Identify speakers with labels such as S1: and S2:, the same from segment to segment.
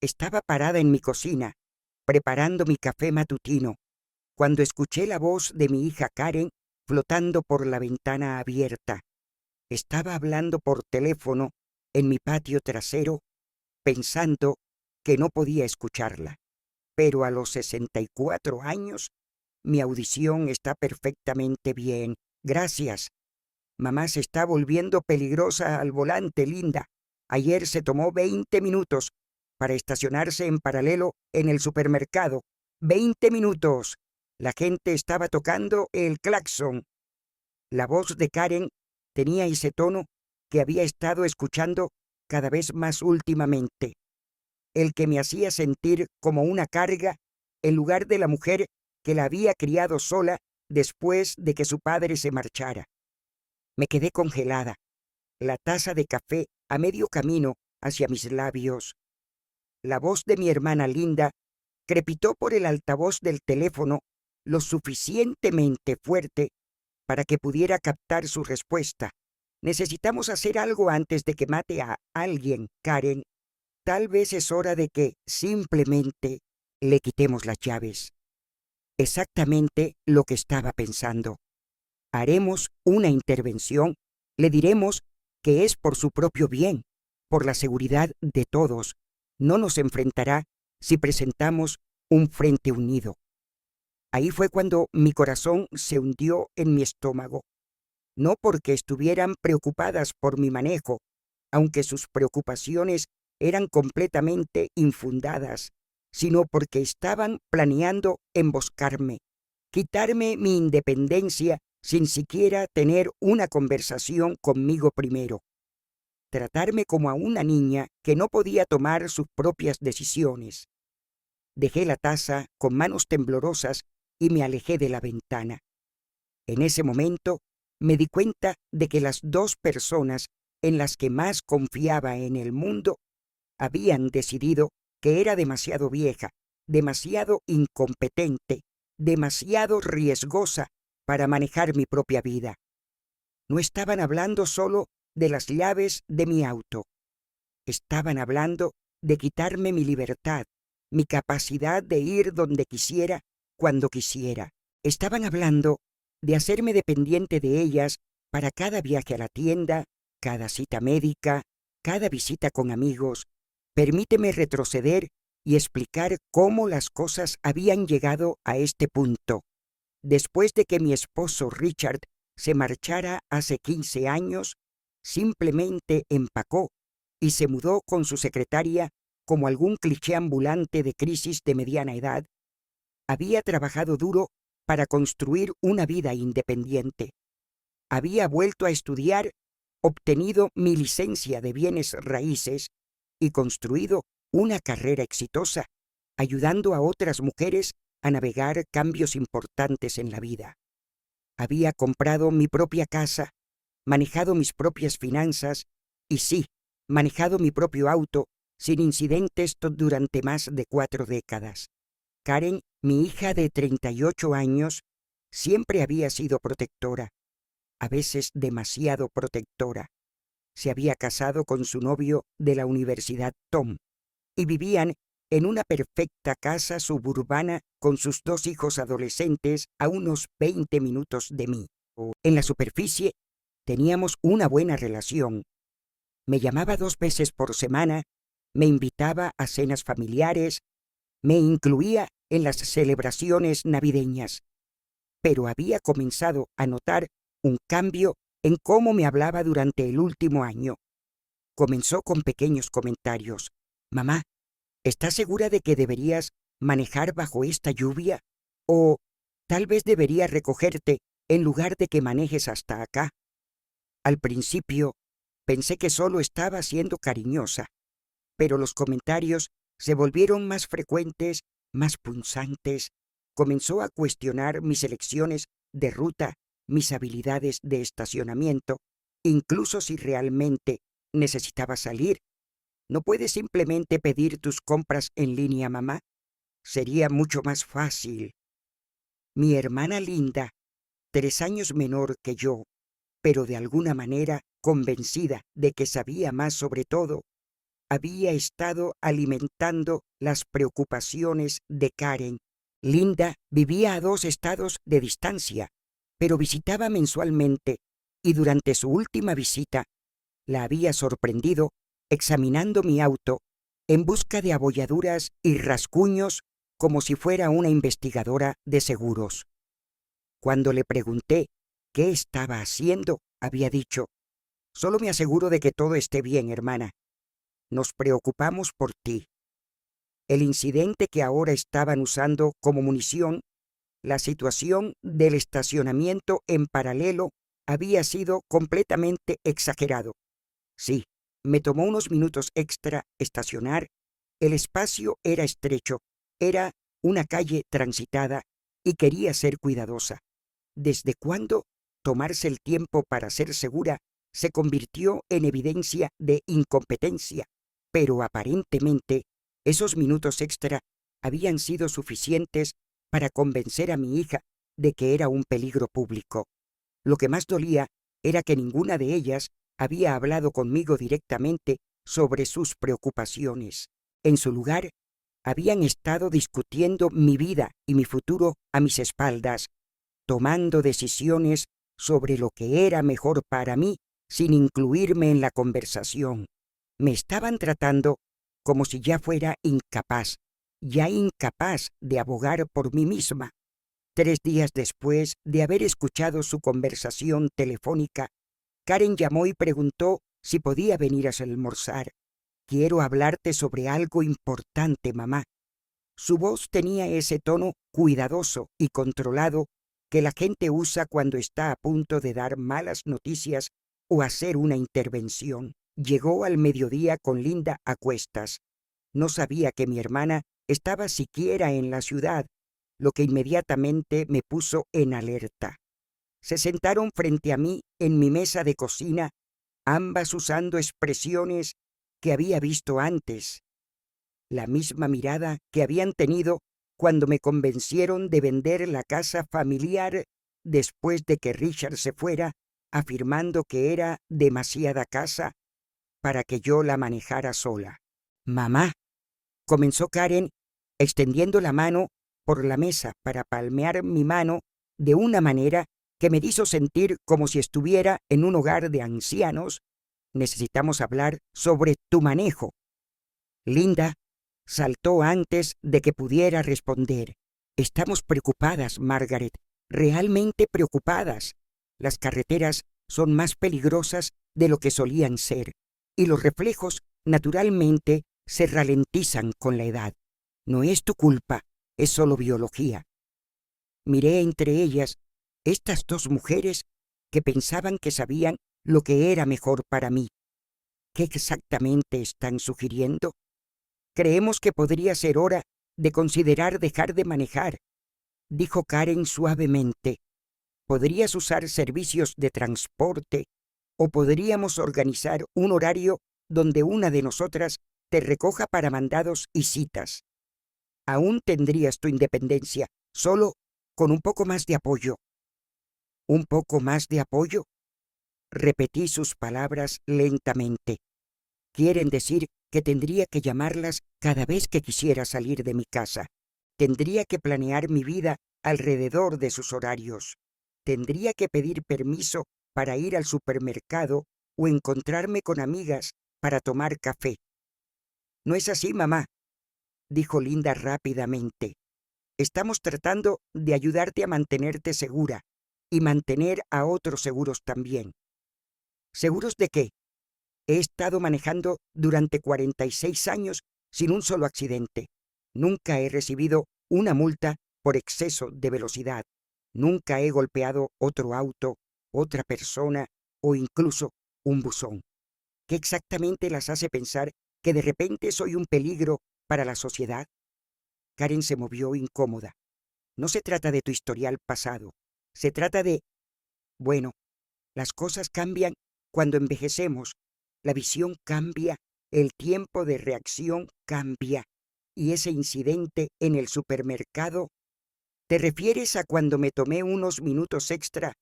S1: Estaba parada en mi cocina, preparando mi café matutino, cuando escuché la voz de mi hija Karen flotando por la ventana abierta. Estaba hablando por teléfono en mi patio trasero, pensando que no podía escucharla. Pero a los 64 años, mi audición está perfectamente bien. Gracias. Mamá se está volviendo peligrosa al volante, Linda. Ayer se tomó 20 minutos para estacionarse en paralelo en el supermercado. 20 minutos. La gente estaba tocando el claxon. La voz de Karen tenía ese tono que había estado escuchando cada vez más últimamente, el que me hacía sentir como una carga en lugar de la mujer que la había criado sola después de que su padre se marchara. Me quedé congelada, la taza de café a medio camino hacia mis labios. La voz de mi hermana Linda crepitó por el altavoz del teléfono lo suficientemente fuerte para que pudiera captar su respuesta. Necesitamos hacer algo antes de que mate a alguien, Karen. Tal vez es hora de que simplemente le quitemos las llaves. Exactamente lo que estaba pensando. Haremos una intervención, le diremos que es por su propio bien, por la seguridad de todos. No nos enfrentará si presentamos un frente unido. Ahí fue cuando mi corazón se hundió en mi estómago. No porque estuvieran preocupadas por mi manejo, aunque sus preocupaciones eran completamente infundadas, sino porque estaban planeando emboscarme, quitarme mi independencia sin siquiera tener una conversación conmigo primero, tratarme como a una niña que no podía tomar sus propias decisiones. Dejé la taza con manos temblorosas y me alejé de la ventana. En ese momento me di cuenta de que las dos personas en las que más confiaba en el mundo habían decidido que era demasiado vieja, demasiado incompetente, demasiado riesgosa para manejar mi propia vida. No estaban hablando solo de las llaves de mi auto. Estaban hablando de quitarme mi libertad, mi capacidad de ir donde quisiera, cuando quisiera. Estaban hablando de hacerme dependiente de ellas para cada viaje a la tienda, cada cita médica, cada visita con amigos. Permíteme retroceder y explicar cómo las cosas habían llegado a este punto. Después de que mi esposo Richard se marchara hace 15 años, simplemente empacó y se mudó con su secretaria como algún cliché ambulante de crisis de mediana edad. Había trabajado duro para construir una vida independiente. Había vuelto a estudiar, obtenido mi licencia de bienes raíces y construido una carrera exitosa, ayudando a otras mujeres a navegar cambios importantes en la vida. Había comprado mi propia casa, manejado mis propias finanzas y sí, manejado mi propio auto sin incidentes durante más de 4 décadas. Karen, mi hija de 38 años, siempre había sido protectora, a veces demasiado protectora. Se había casado con su novio de la universidad Tom y vivían en una perfecta casa suburbana con sus 2 hijos adolescentes a unos 20 minutos de mí. En la superficie teníamos una buena relación. Me llamaba 2 veces por semana, me invitaba a cenas familiares, me incluía en las celebraciones navideñas, pero había comenzado a notar un cambio en cómo me hablaba durante el último año. Comenzó con pequeños comentarios. Mamá, ¿estás segura de que deberías manejar bajo esta lluvia? O tal vez debería recogerte en lugar de que manejes hasta acá. Al principio pensé que solo estaba siendo cariñosa, pero los comentarios se volvieron más frecuentes, más punzantes. Comenzó a cuestionar mis elecciones de ruta, mis habilidades de estacionamiento, incluso si realmente necesitaba salir. ¿No puedes simplemente pedir tus compras en línea, mamá? Sería mucho más fácil. Mi hermana Linda, 3 años menor que yo, pero de alguna manera convencida de que sabía más sobre todo, había estado alimentando las preocupaciones de Karen. Linda vivía a 2 estados de distancia, pero visitaba mensualmente y durante su última visita la había sorprendido examinando mi auto en busca de abolladuras y rasguños como si fuera una investigadora de seguros. Cuando le pregunté qué estaba haciendo, había dicho: «Solo me aseguro de que todo esté bien, hermana. Nos preocupamos por ti». El incidente que ahora estaban usando como munición, la situación del estacionamiento en paralelo, había sido completamente exagerado. Sí, me tomó unos minutos extra estacionar. El espacio era estrecho, era una calle transitada y quería ser cuidadosa. ¿Desde cuándo tomarse el tiempo para ser segura se convirtió en evidencia de incompetencia? Pero aparentemente esos minutos extra habían sido suficientes para convencer a mi hija de que era un peligro público. Lo que más dolía era que ninguna de ellas había hablado conmigo directamente sobre sus preocupaciones. En su lugar, habían estado discutiendo mi vida y mi futuro a mis espaldas, tomando decisiones sobre lo que era mejor para mí sin incluirme en la conversación. Me estaban tratando como si ya fuera ya incapaz de abogar por mí misma. 3 días después de haber escuchado su conversación telefónica, Karen llamó y preguntó si podía venir a almorzar. «Quiero hablarte sobre algo importante, mamá». Su voz tenía ese tono cuidadoso y controlado que la gente usa cuando está a punto de dar malas noticias o hacer una intervención. Llegó al mediodía con Linda a cuestas. No sabía que mi hermana estaba siquiera en la ciudad, lo que inmediatamente me puso en alerta. Se sentaron frente a mí en mi mesa de cocina, ambas usando expresiones que había visto antes. La misma mirada que habían tenido cuando me convencieron de vender la casa familiar después de que Richard se fuera, afirmando que era demasiada casa para que yo la manejara sola. «Mamá», comenzó Karen, extendiendo la mano por la mesa para palmear mi mano de una manera que me hizo sentir como si estuviera en un hogar de ancianos. «Necesitamos hablar sobre tu manejo». Linda saltó antes de que pudiera responder. «Estamos preocupadas, Margaret, realmente preocupadas. Las carreteras son más peligrosas de lo que solían ser, y los reflejos, naturalmente, se ralentizan con la edad. No es tu culpa, es solo biología». Miré entre ellas estas 2 mujeres que pensaban que sabían lo que era mejor para mí. ¿Qué exactamente están sugiriendo? «Creemos que podría ser hora de considerar dejar de manejar», dijo Karen suavemente. «Podrías usar servicios de transporte o podríamos organizar un horario donde una de nosotras te recoja para mandados y citas. Aún tendrías tu independencia, solo con un poco más de apoyo». «¿Un poco más de apoyo?». Repetí sus palabras lentamente. «Quieren decir que tendría que llamarlas cada vez que quisiera salir de mi casa. Tendría que planear mi vida alrededor de sus horarios. Tendría que pedir permiso para ir al supermercado o encontrarme con amigas para tomar café». «No es así, mamá», dijo Linda rápidamente. «Estamos tratando de ayudarte a mantenerte segura y mantener a otros seguros también». «¿Seguros de qué? He estado manejando durante 46 años sin un solo accidente. Nunca he recibido una multa por exceso de velocidad. Nunca he golpeado otro auto, otra persona o incluso un buzón. ¿Qué exactamente las hace pensar que de repente soy un peligro para la sociedad?». Karen se movió incómoda. «No se trata de tu historial pasado. Se trata de... Bueno, las cosas cambian cuando envejecemos. La visión cambia, el tiempo de reacción cambia. Y ese incidente en el supermercado, ¿te refieres a cuando me tomé unos minutos extra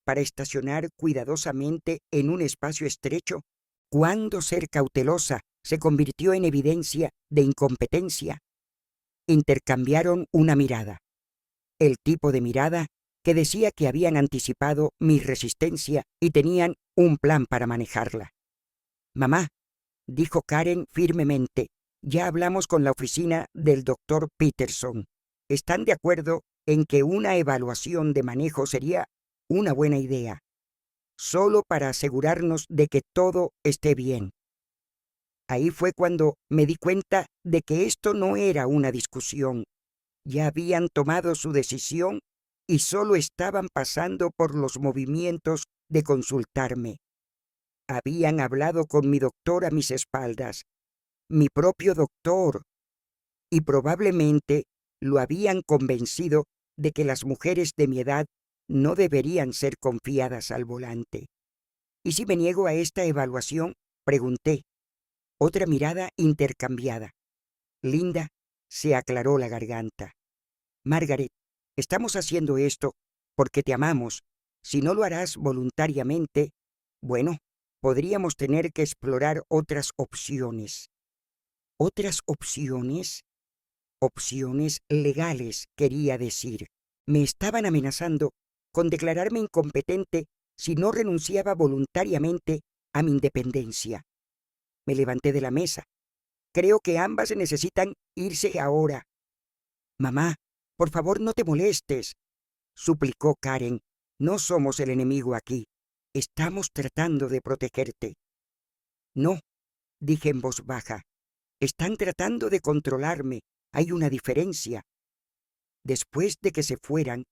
S1: para estacionar cuidadosamente en un espacio estrecho ¿Cuándo ser cautelosa se convirtió en evidencia de incompetencia? Intercambiaron una mirada, el tipo de mirada que decía que habían anticipado mi resistencia y tenían un plan para manejarla. Mamá, dijo Karen firmemente, ya hablamos con la oficina del doctor Peterson. Están de acuerdo en que una evaluación de manejo sería una buena idea, solo para asegurarnos de que todo esté bien. Ahí fue cuando me di cuenta de que esto no era una discusión. Ya habían tomado su decisión y solo estaban pasando por los movimientos de consultarme. Habían hablado con mi doctor a mis espaldas, mi propio doctor, y probablemente lo habían convencido de que las mujeres de mi edad no deberían ser confiadas al volante. ¿Y si me niego a esta evaluación?, pregunté. Otra mirada intercambiada. Linda se aclaró la garganta. Margaret, estamos haciendo esto porque te amamos. Si no lo harás voluntariamente, bueno, podríamos tener que explorar otras opciones. ¿Otras opciones? Opciones legales, quería decir. Me estaban amenazando con declararme incompetente si no renunciaba voluntariamente a mi independencia. Me levanté de la mesa. Creo que ambas necesitan irse ahora. Mamá, por favor no te molestes, suplicó Karen. No somos el enemigo aquí. Estamos tratando de protegerte. No, dije en voz baja. Están tratando de controlarme. Hay una diferencia. Después de que se fueran,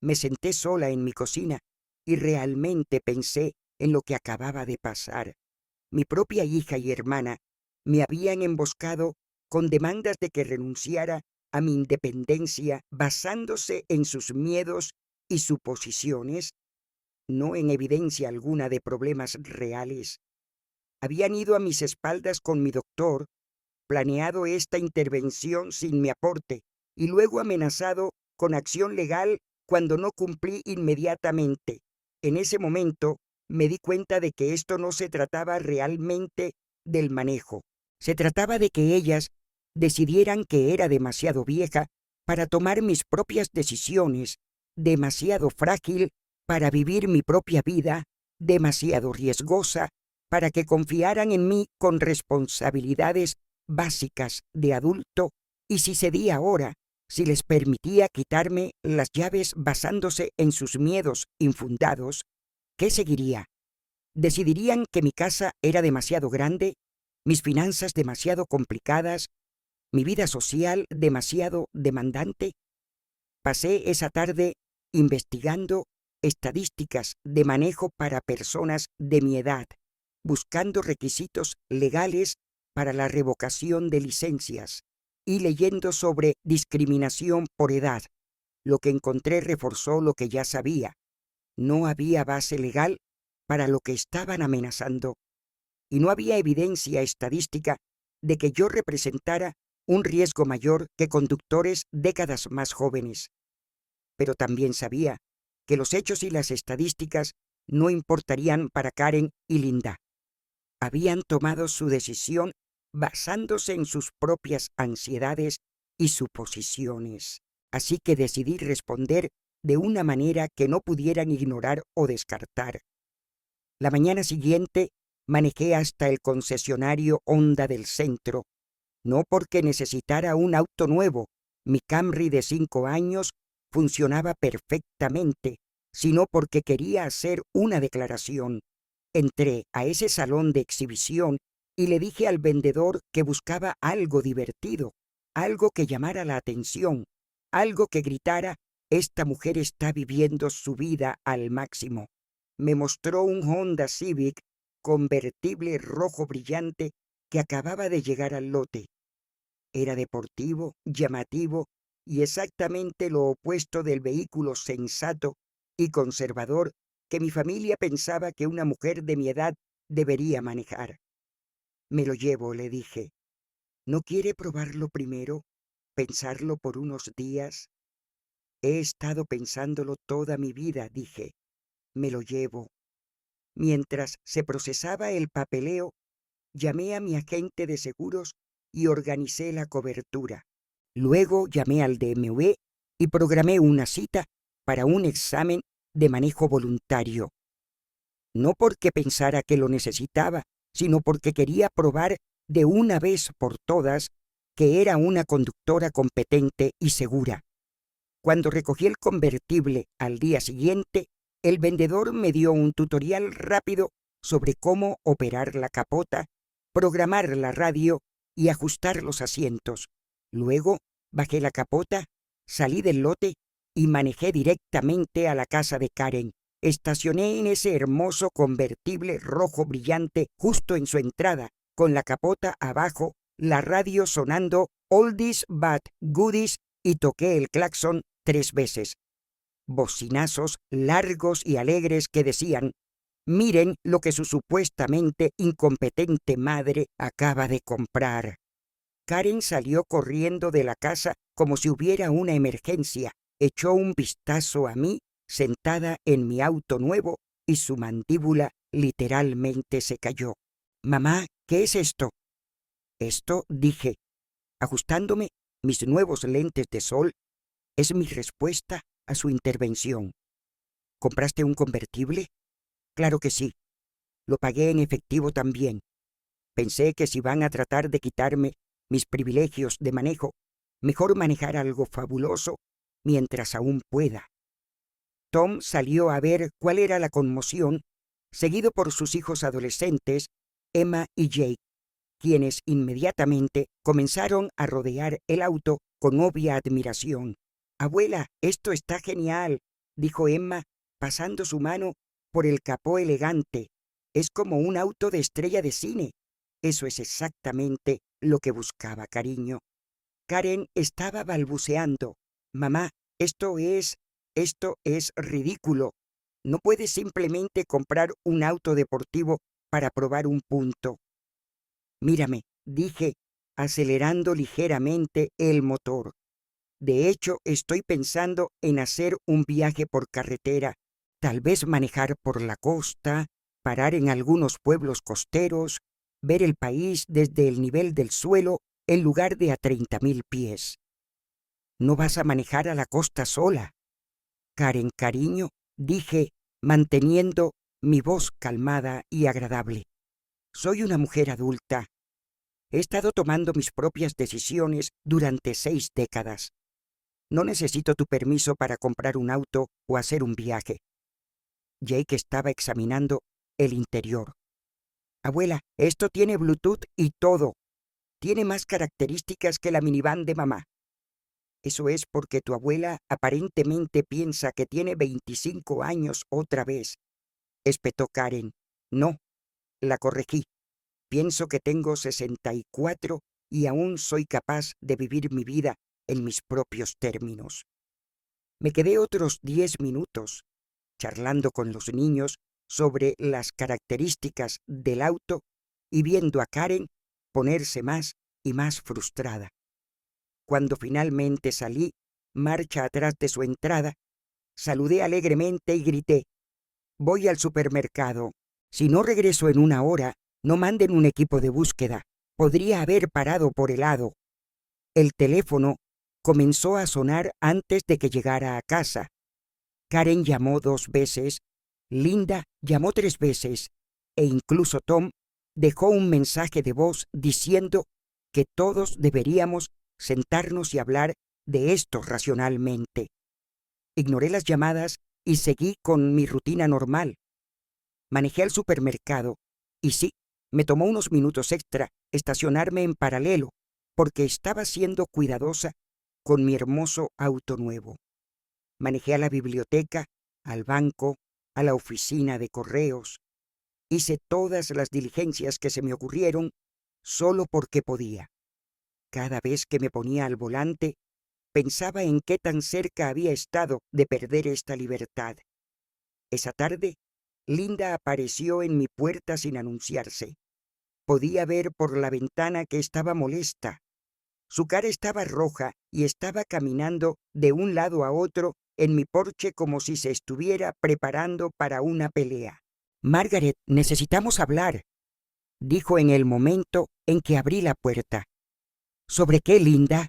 S1: me senté sola en mi cocina y realmente pensé en lo que acababa de pasar. Mi propia hija y hermana me habían emboscado con demandas de que renunciara a mi independencia basándose en sus miedos y suposiciones, no en evidencia alguna de problemas reales. Habían ido a mis espaldas con mi doctor, planeado esta intervención sin mi aporte y luego amenazado con acción legal cuando no cumplí inmediatamente. En ese momento me di cuenta de que esto no se trataba realmente del manejo. Se trataba de que ellas decidieran que era demasiado vieja para tomar mis propias decisiones, demasiado frágil para vivir mi propia vida, demasiado riesgosa para que confiaran en mí con responsabilidades básicas de adulto, y si cedía ahora, si les permitía quitarme las llaves basándose en sus miedos infundados, ¿qué seguiría? ¿Decidirían que mi casa era demasiado grande, mis finanzas demasiado complicadas, mi vida social demasiado demandante? Pasé esa tarde investigando estadísticas de manejo para personas de mi edad, buscando requisitos legales para la revocación de licencias y leyendo sobre discriminación por edad. Lo que encontré reforzó lo que ya sabía. No había base legal para lo que estaban amenazando y no había evidencia estadística de que yo representara un riesgo mayor que conductores décadas más jóvenes. Pero también sabía que los hechos y las estadísticas no importarían para Karen y Linda. Habían tomado su decisión basándose en sus propias ansiedades y suposiciones. Así que decidí responder de una manera que no pudieran ignorar o descartar. La mañana siguiente manejé hasta el concesionario Honda del centro, no porque necesitara un auto nuevo, mi Camry de 5 años funcionaba perfectamente, sino porque quería hacer una declaración. Entré a ese salón de exhibición y le dije al vendedor que buscaba algo divertido, algo que llamara la atención, algo que gritara: «Esta mujer está viviendo su vida al máximo». Me mostró un Honda Civic convertible rojo brillante que acababa de llegar al lote. Era deportivo, llamativo y exactamente lo opuesto del vehículo sensato y conservador que mi familia pensaba que una mujer de mi edad debería manejar. «Me lo llevo», le dije. «¿No quiere probarlo primero? ¿Pensarlo por unos días?» «He estado pensándolo toda mi vida», dije. «Me lo llevo». Mientras se procesaba el papeleo, Llamé a mi agente de seguros y organicé la cobertura. Luego llamé al DMV y programé una cita para un examen de manejo voluntario. No porque pensara que lo necesitaba, sino porque quería probar de una vez por todas que era una conductora competente y segura. Cuando recogí el convertible al día siguiente, el vendedor me dio un tutorial rápido sobre cómo operar la capota, programar la radio y ajustar los asientos. Luego bajé la capota, salí del lote y manejé directamente a la casa de Karen. Estacioné en ese hermoso convertible rojo brillante justo en su entrada, con la capota abajo, la radio sonando Oldies but Goodies y toqué el claxon 3 veces. Bocinazos largos y alegres que decían: miren lo que su supuestamente incompetente madre acaba de comprar. Karen salió corriendo de la casa como si hubiera una emergencia, echó un vistazo a mí sentada en mi auto nuevo y su mandíbula literalmente se cayó. «Mamá, ¿qué es esto?» «Esto», dije, ajustándome mis nuevos lentes de sol, «es mi respuesta a su intervención». «¿Compraste un convertible?» «Claro que sí. Lo pagué en efectivo también. Pensé que si van a tratar de quitarme mis privilegios de manejo, mejor manejar algo fabuloso mientras aún pueda». Tom salió a ver cuál era la conmoción, seguido por sus hijos adolescentes, Emma y Jake, quienes inmediatamente comenzaron a rodear el auto con obvia admiración. «Abuela, esto está genial», dijo Emma, pasando su mano por el capó elegante. «Es como un auto de estrella de cine». «Eso es exactamente lo que buscaba, cariño». Karen estaba balbuceando. «Mamá, esto es ridículo. No puedes simplemente comprar un auto deportivo para probar un punto». «Mírame», dije, acelerando ligeramente el motor. «De hecho, estoy pensando en hacer un viaje por carretera, tal vez manejar por la costa, parar en algunos pueblos costeros, ver el país desde el nivel del suelo en lugar de a 30.000 pies». «No vas a manejar a la costa sola». «Karen, cariño», dije, manteniendo mi voz calmada y agradable. «Soy una mujer adulta. He estado tomando mis propias decisiones durante 6 décadas. No necesito tu permiso para comprar un auto o hacer un viaje». Jake estaba examinando el interior. «Abuela, esto tiene Bluetooth y todo. Tiene más características que la minivan de mamá». «Eso es porque tu abuela aparentemente piensa que tiene 25 años otra vez», espetó Karen. «No», la corregí. «Pienso que tengo 64 y aún soy capaz de vivir mi vida en mis propios términos». Me quedé otros 10 minutos charlando con los niños sobre las características del auto y viendo a Karen ponerse más y más frustrada. Cuando finalmente salí, marcha atrás de su entrada, saludé alegremente y grité: «Voy al supermercado. Si no regreso en 1 hora, no manden un equipo de búsqueda. Podría haber parado por helado». El teléfono comenzó a sonar antes de que llegara a casa. Karen llamó 2 veces, Linda llamó 3 veces, e incluso Tom dejó un mensaje de voz diciendo que todos deberíamos sentarnos y hablar de esto racionalmente. Ignoré las llamadas y seguí con mi rutina normal. Manejé al supermercado y sí, me tomó unos minutos extra estacionarme en paralelo porque estaba siendo cuidadosa con mi hermoso auto nuevo. Manejé a la biblioteca, al banco, a la oficina de correos. Hice todas las diligencias que se me ocurrieron solo porque podía. Cada vez que me ponía al volante, pensaba en qué tan cerca había estado de perder esta libertad. Esa tarde, Linda apareció en mi puerta sin anunciarse. Podía ver por la ventana que estaba molesta. Su cara estaba roja y estaba caminando de un lado a otro en mi porche como si se estuviera preparando para una pelea. «Margaret, necesitamos hablar». dijo en el momento en que abrí la puerta. ¿Sobre qué, Linda?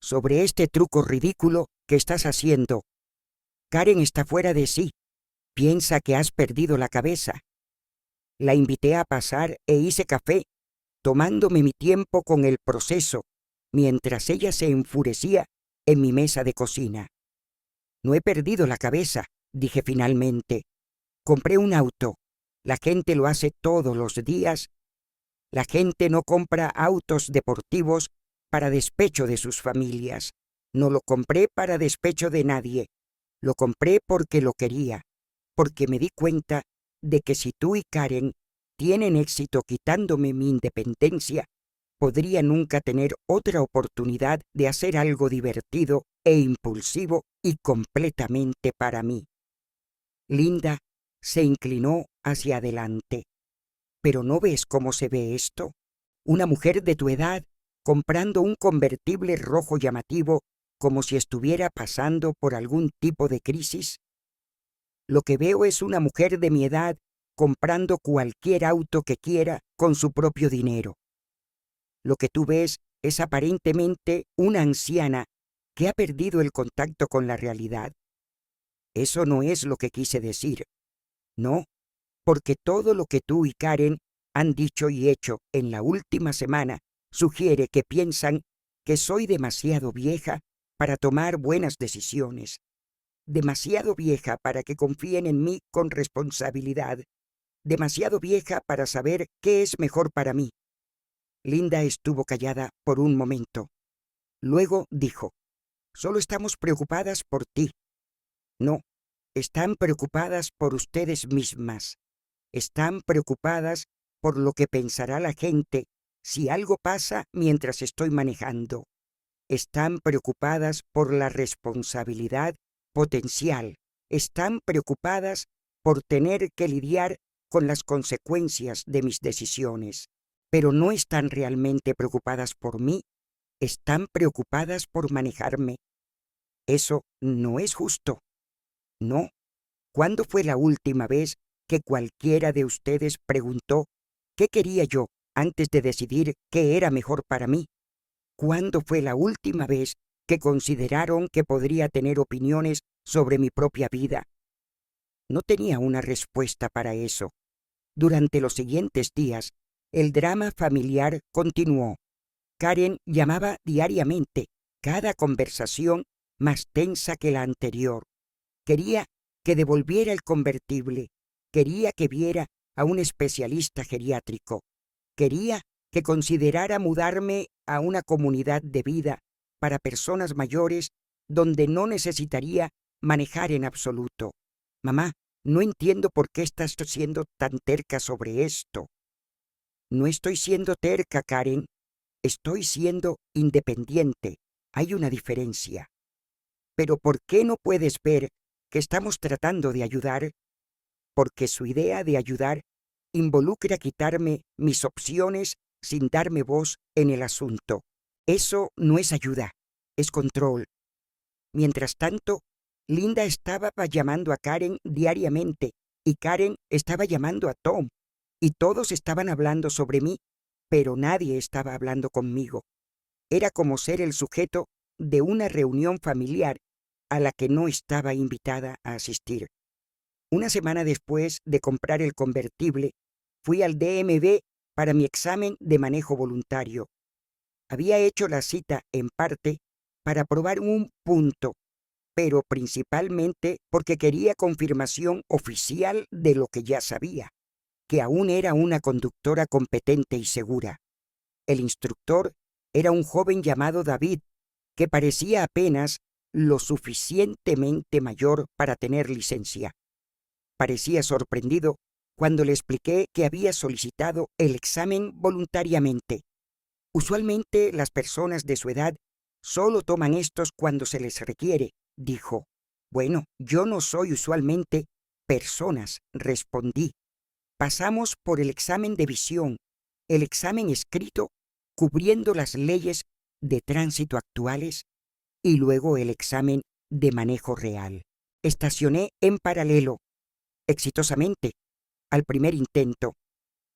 S1: Sobre este truco ridículo que estás haciendo. Karen está fuera de sí. Piensa que has perdido la cabeza. La invité a pasar e hice café, tomándome mi tiempo con el proceso, mientras ella se enfurecía en mi mesa de cocina. No he perdido la cabeza, dije finalmente. Compré un auto. La gente lo hace todos los días. La gente no compra autos deportivos para despecho de sus familias. No lo compré para despecho de nadie. Lo compré porque lo quería, porque me di cuenta de que si tú y Karen tienen éxito quitándome mi independencia, podría nunca tener otra oportunidad de hacer algo divertido e impulsivo y completamente para mí. Linda se inclinó hacia adelante. ¿Pero no ves cómo se ve esto? Una mujer de tu edad comprando un convertible rojo llamativo como si estuviera pasando por algún tipo de crisis. Lo que veo es una mujer de mi edad comprando cualquier auto que quiera con su propio dinero. Lo que tú ves es aparentemente una anciana que ha perdido el contacto con la realidad. Eso no es lo que quise decir. No, porque todo lo que tú y Karen han dicho y hecho en la última semana sugiere que piensan que soy demasiado vieja para tomar buenas decisiones, demasiado vieja para que confíen en mí con responsabilidad, demasiado vieja para saber qué es mejor para mí. Linda estuvo callada por un momento. Luego dijo, «Solo estamos preocupadas por ti». No, están preocupadas por ustedes mismas. Están preocupadas por lo que pensará la gente si algo pasa mientras estoy manejando. Están preocupadas por la responsabilidad potencial. Están preocupadas por tener que lidiar con las consecuencias de mis decisiones. Pero no están realmente preocupadas por mí. Están preocupadas por manejarme. Eso no es justo. No. ¿Cuándo fue la última vez que cualquiera de ustedes preguntó qué quería yo antes de decidir qué era mejor para mí? ¿Cuándo fue la última vez que consideraron que podría tener opiniones sobre mi propia vida? No tenía una respuesta para eso. Durante los siguientes días, el drama familiar continuó. Karen llamaba diariamente, cada conversación más tensa que la anterior. Quería que devolviera el convertible. Quería que viera a un especialista geriátrico. Quería que considerara mudarme a una comunidad de vida para personas mayores donde no necesitaría manejar en absoluto. Mamá, no entiendo por qué estás siendo tan terca sobre esto. No estoy siendo terca, Karen. Estoy siendo independiente. Hay una diferencia. Pero ¿por qué no puedes ver que estamos tratando de ayudar? Porque su idea de ayudar involucra quitarme mis opciones sin darme voz en el asunto. Eso no es ayuda, es control. Mientras tanto, Linda estaba llamando a Karen diariamente y Karen estaba llamando a Tom, y todos estaban hablando sobre mí, pero nadie estaba hablando conmigo. Era como ser el sujeto de una reunión familiar a la que no estaba invitada a asistir. Una semana después de comprar el convertible, fui al DMV para mi examen de manejo voluntario. Había hecho la cita en parte para probar un punto, pero principalmente porque quería confirmación oficial de lo que ya sabía, que aún era una conductora competente y segura. El instructor era un joven llamado David, que parecía apenas lo suficientemente mayor para tener licencia. Parecía sorprendido cuando le expliqué que había solicitado el examen voluntariamente. Usualmente las personas de su edad solo toman estos cuando se les requiere, dijo. Bueno, yo no soy usualmente personas, respondí. Pasamos por el examen de visión, el examen escrito cubriendo las leyes de tránsito actuales y luego el examen de manejo real. Estacioné en paralelo, exitosamente, al primer intento.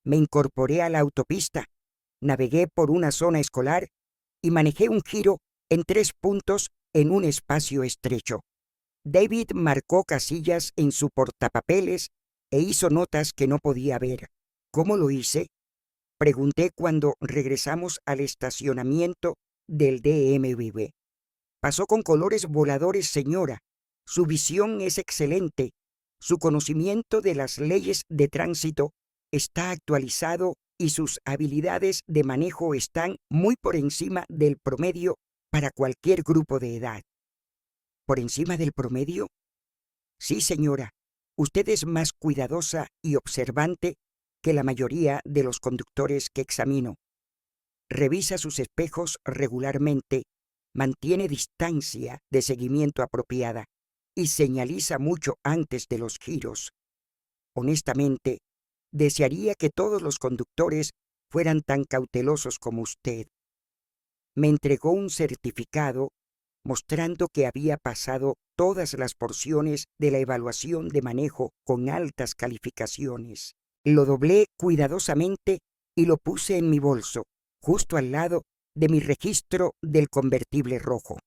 S1: Me incorporé a la autopista, navegué por una zona escolar y manejé un giro en 3 puntos en un espacio estrecho. David marcó casillas en su portapapeles e hizo notas que no podía ver. ¿Cómo lo hice? Pregunté cuando regresamos al estacionamiento del DMV. Pasó con colores voladores, señora. Su visión es excelente. Su conocimiento de las leyes de tránsito está actualizado y sus habilidades de manejo están muy por encima del promedio para cualquier grupo de edad. ¿Por encima del promedio? Sí, señora. Usted es más cuidadosa y observante que la mayoría de los conductores que examino. Revisa sus espejos regularmente, mantiene distancia de seguimiento apropiada y señaliza mucho antes de los giros. Honestamente, desearía que todos los conductores fueran tan cautelosos como usted. Me entregó un certificado mostrando que había pasado todas las porciones de la evaluación de manejo con altas calificaciones. Lo doblé cuidadosamente y lo puse en mi bolso, justo al lado de mi registro del convertible rojo.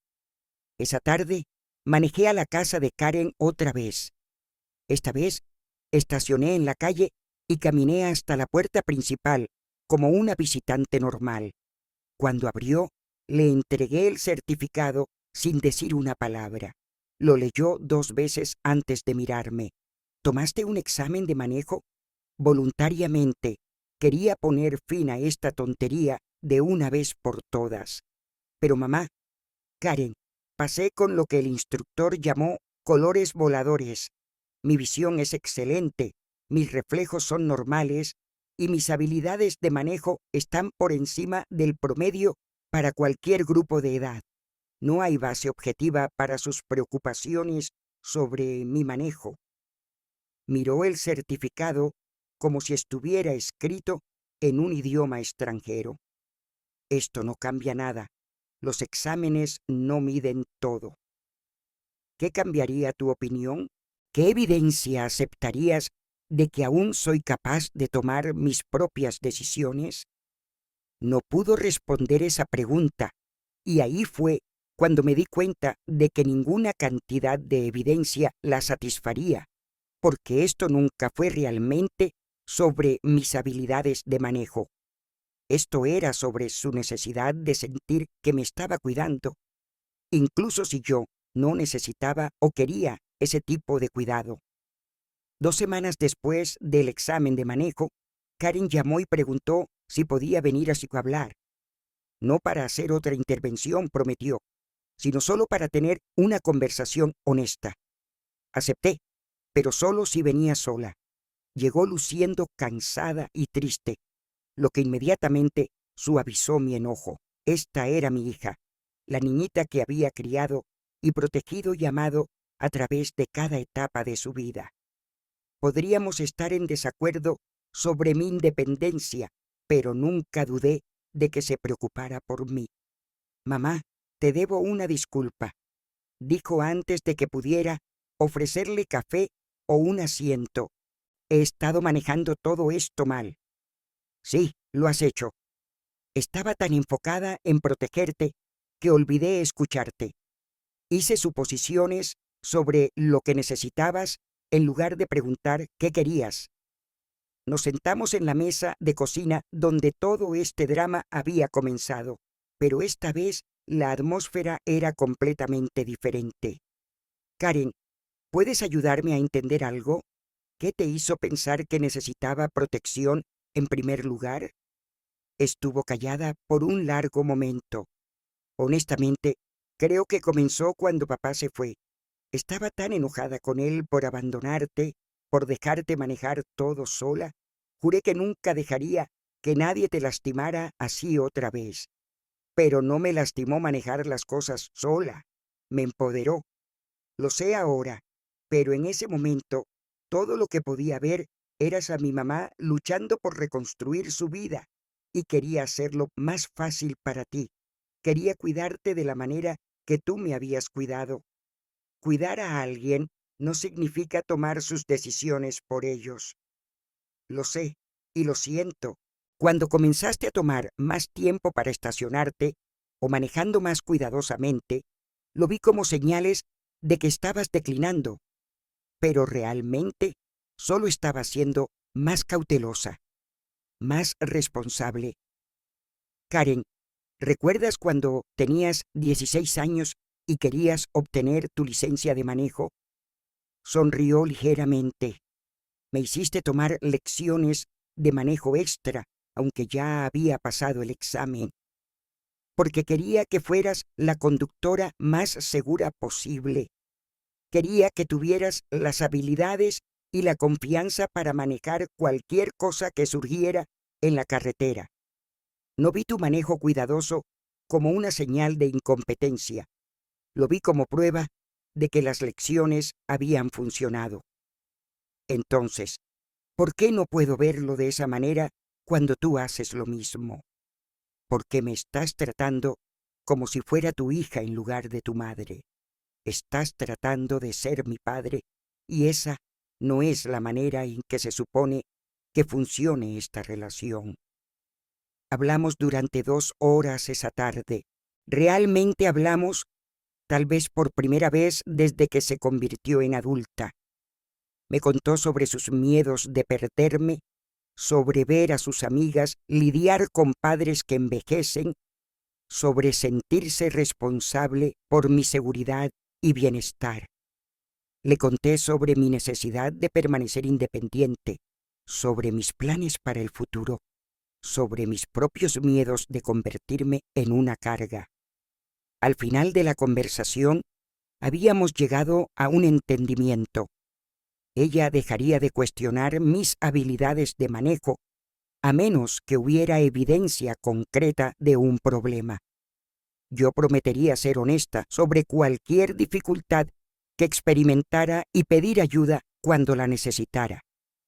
S1: Esa tarde manejé a la casa de Karen otra vez. Esta vez estacioné en la calle y caminé hasta la puerta principal como una visitante normal. Cuando abrió, le entregué el certificado sin decir una palabra. Lo leyó 2 veces antes de mirarme. ¿Tomaste un examen de manejo? Voluntariamente quería poner fin a esta tontería de una vez por todas. Pero mamá, Karen, pasé con lo que el instructor llamó colores voladores. Mi visión es excelente, mis reflejos son normales y mis habilidades de manejo están por encima del promedio para cualquier grupo de edad. No hay base objetiva para sus preocupaciones sobre mi manejo. Miró el certificado como si estuviera escrito en un idioma extranjero. Esto no cambia nada. Los exámenes no miden todo. ¿Qué cambiaría tu opinión? ¿Qué evidencia aceptarías de que aún soy capaz de tomar mis propias decisiones? No pudo responder esa pregunta, y ahí fue cuando me di cuenta de que ninguna cantidad de evidencia la satisfaría, porque esto nunca fue realmente sobre mis habilidades de manejo. Esto era sobre su necesidad de sentir que me estaba cuidando, incluso si yo no necesitaba o quería ese tipo de cuidado. 2 semanas después del examen de manejo, Karen llamó y preguntó si podía venir a psicohablar. No para hacer otra intervención, prometió, sino solo para tener una conversación honesta. Acepté, pero solo si venía sola. Llegó luciendo cansada y triste, lo que inmediatamente suavizó mi enojo. Esta era mi hija, la niñita que había criado y protegido y amado a través de cada etapa de su vida. Podríamos estar en desacuerdo sobre mi independencia, pero nunca dudé de que se preocupara por mí. Mamá, te debo una disculpa, dijo antes de que pudiera ofrecerle café o un asiento. He estado manejando todo esto mal. Sí, lo has hecho. Estaba tan enfocada en protegerte que olvidé escucharte. Hice suposiciones sobre lo que necesitabas en lugar de preguntar qué querías. Nos sentamos en la mesa de cocina donde todo este drama había comenzado, pero esta vez la atmósfera era completamente diferente. Karen, ¿puedes ayudarme a entender algo? ¿Qué te hizo pensar que necesitaba protección en primer lugar? Estuvo callada por un largo momento. Honestamente, creo que comenzó cuando papá se fue. Estaba tan enojada con él por abandonarte, por dejarte manejar todo sola. Juré que nunca dejaría que nadie te lastimara así otra vez. Pero no me lastimó manejar las cosas sola. Me empoderó. Lo sé ahora, pero en ese momento todo lo que podía ver eras a mi mamá luchando por reconstruir su vida y quería hacerlo más fácil para ti. Quería cuidarte de la manera que tú me habías cuidado. Cuidar a alguien no significa tomar sus decisiones por ellos. Lo sé, Y lo siento. Cuando comenzaste a tomar más tiempo para estacionarte o manejando más cuidadosamente, lo vi como señales de que estabas declinando, pero realmente solo estabas siendo más cautelosa, más responsable. Karen, ¿recuerdas cuando tenías 16 años y querías obtener tu licencia de manejo? Sonrió ligeramente. Me hiciste tomar lecciones de manejo extra, aunque ya había pasado el examen, porque quería que fueras la conductora más segura posible. Quería que tuvieras las habilidades y la confianza para manejar cualquier cosa que surgiera en la carretera. No vi tu manejo cuidadoso como una señal de incompetencia. Lo vi como prueba de que las lecciones habían funcionado. Entonces, ¿por qué no puedo verlo de esa manera cuando tú haces lo mismo? Porque me estás tratando como si fuera tu hija en lugar de tu madre. Estás tratando de ser mi padre y esa no es la manera en que se supone que funcione esta relación. Hablamos durante 2 horas esa tarde. Realmente hablamos, tal vez por primera vez desde que se convirtió en adulta. Me contó sobre sus miedos de perderme, sobre ver a sus amigas lidiar con padres que envejecen, sobre sentirse responsable por mi seguridad y bienestar. Le conté sobre mi necesidad de permanecer independiente, sobre mis planes para el futuro, sobre mis propios miedos de convertirme en una carga. Al final de la conversación, habíamos llegado a un entendimiento. Ella dejaría de cuestionar mis habilidades de manejo, a menos que hubiera evidencia concreta de un problema. Yo prometería ser honesta sobre cualquier dificultad que experimentara y pedir ayuda cuando la necesitara,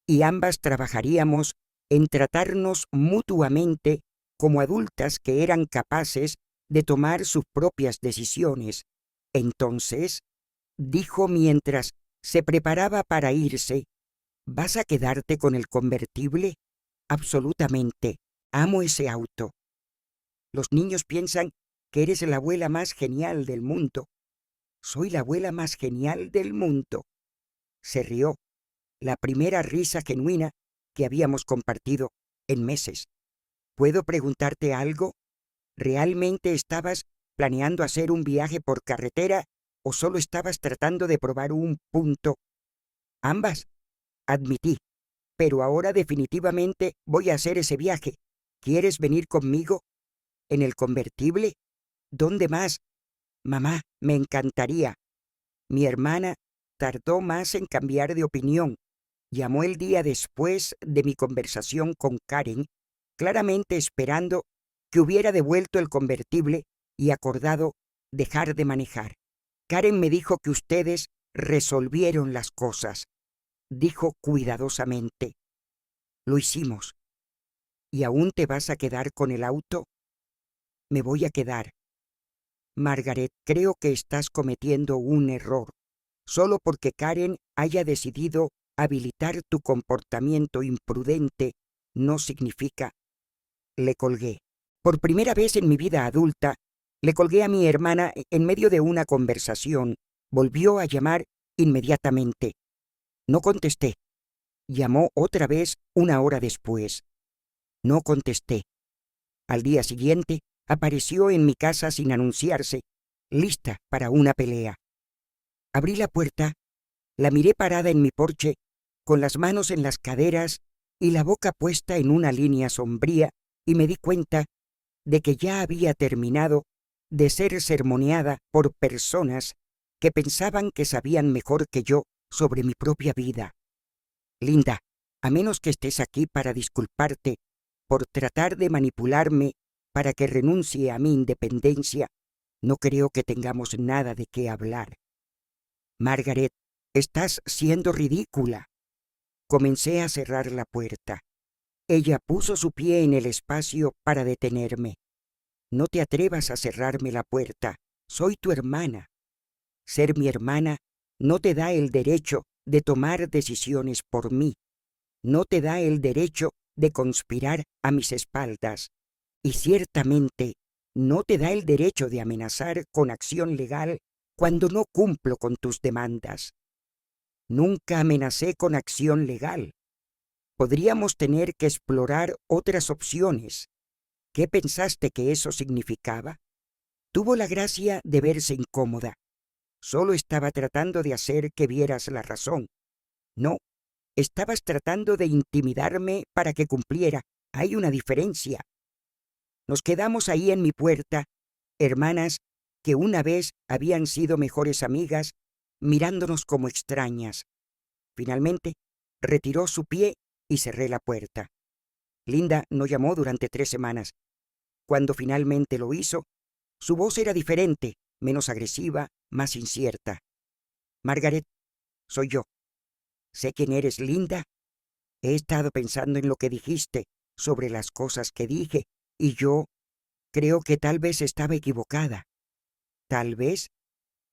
S1: y ambas trabajaríamos en tratarnos mutuamente como adultas que eran capaces de tomar sus propias decisiones. Entonces, dijo mientras se preparaba para irse, ¿vas a quedarte con el convertible? Absolutamente. Amo ese auto. Los niños piensan que eres la abuela más genial del mundo. Soy la abuela más genial del mundo. Se rió, la primera risa genuina que habíamos compartido en meses. ¿Puedo preguntarte algo? ¿Realmente estabas planeando hacer un viaje por carretera o solo estabas tratando de probar un punto? Ambas, admití, pero ahora definitivamente voy a hacer ese viaje. ¿Quieres venir conmigo? ¿En el convertible? ¿Dónde más? Mamá, me encantaría. Mi hermana tardó más en cambiar de opinión. Llamó el día después de mi conversación con Karen, claramente esperando que hubiera devuelto el convertible y acordado dejar de manejar. Karen me dijo que ustedes resolvieron las cosas, dijo cuidadosamente. Lo hicimos. ¿Y aún te vas a quedar con el auto? Me voy a quedar. Margaret, creo que estás cometiendo un error. Solo porque Karen haya decidido habilitar tu comportamiento imprudente no significa. Le colgué. Por primera vez en mi vida adulta, le colgué a mi hermana en medio de una conversación. Volvió a llamar inmediatamente. No contesté. Llamó otra vez 1 hora después. No contesté. Al día siguiente, apareció en mi casa sin anunciarse, lista para una pelea. Abrí la puerta, la miré parada en mi porche, con las manos en las caderas y la boca puesta en una línea sombría, y me di cuenta de que ya había terminado de ser sermoneada por personas que pensaban que sabían mejor que yo sobre mi propia vida. Linda, a menos que estés aquí para disculparte por tratar de manipularme para que renuncie a mi independencia, no creo que tengamos nada de qué hablar. Margaret, estás siendo ridícula. Comencé a cerrar la puerta. Ella puso su pie en el espacio para detenerme. No te atrevas a cerrarme la puerta. Soy tu hermana. Ser mi hermana no te da el derecho de tomar decisiones por mí. No te da el derecho de conspirar a mis espaldas, y ciertamente no te da el derecho de amenazar con acción legal cuando no cumplo con tus demandas. Nunca amenacé con acción legal. Podríamos tener que explorar otras opciones. ¿Qué pensaste que eso significaba? Tuvo la gracia de verse incómoda. Solo estaba tratando de hacer que vieras la razón. No, estabas tratando de intimidarme para que cumpliera. Hay una diferencia. Nos quedamos ahí en mi puerta, hermanas que una vez habían sido mejores amigas, mirándonos como extrañas. Finalmente, retiró su pie y cerré la puerta. Linda no llamó durante 3 semanas. Cuando finalmente lo hizo, su voz era diferente, menos agresiva, más incierta. Margaret, soy yo. Sé quién eres, Linda. He estado pensando en lo que dijiste, sobre las cosas que dije, y yo creo que tal vez estaba equivocada. Tal vez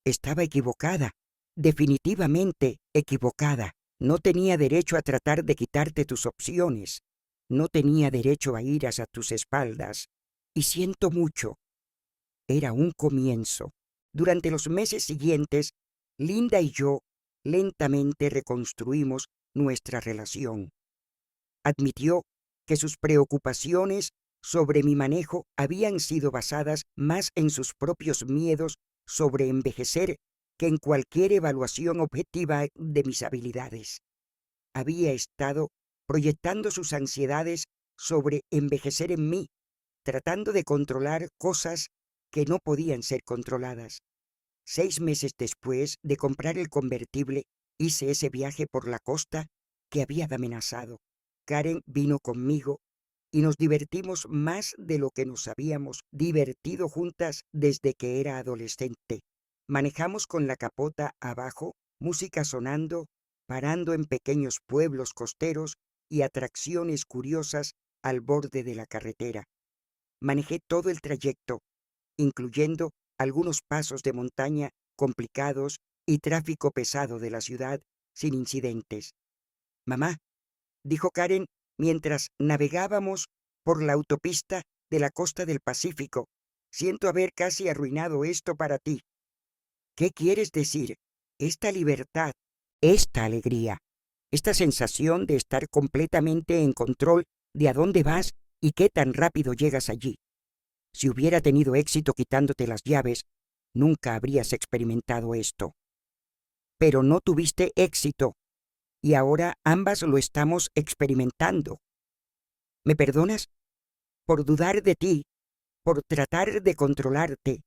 S1: estaba equivocada, definitivamente equivocada. No tenía derecho a tratar de quitarte tus opciones. No tenía derecho a ir hacia tus espaldas. Y siento mucho. Era un comienzo. Durante los meses siguientes, Linda y yo lentamente reconstruimos nuestra relación. Admitió que sus preocupaciones sobre mi manejo habían sido basadas más en sus propios miedos sobre envejecer que en cualquier evaluación objetiva de mis habilidades. Había estado proyectando sus ansiedades sobre envejecer en mí, tratando de controlar cosas que no podían ser controladas. 6 meses después de comprar el convertible, hice ese viaje por la costa que había amenazado. Karen vino conmigo y nos divertimos más de lo que nos habíamos divertido juntas desde que era adolescente. Manejamos con la capota abajo, música sonando, parando en pequeños pueblos costeros y atracciones curiosas al borde de la carretera. Manejé todo el trayecto, incluyendo algunos pasos de montaña complicados y tráfico pesado de la ciudad sin incidentes. Mamá, dijo Karen mientras navegábamos por la autopista de la costa del Pacífico, siento haber casi arruinado esto para ti. ¿Qué quieres decir? Esta libertad, esta alegría, esta sensación de estar completamente en control de a dónde vas y qué tan rápido llegas allí. Si hubiera tenido éxito quitándote las llaves, nunca habrías experimentado esto. Pero no tuviste éxito, y ahora ambas lo estamos experimentando. ¿Me perdonas? Por dudar de ti, por tratar de controlarte,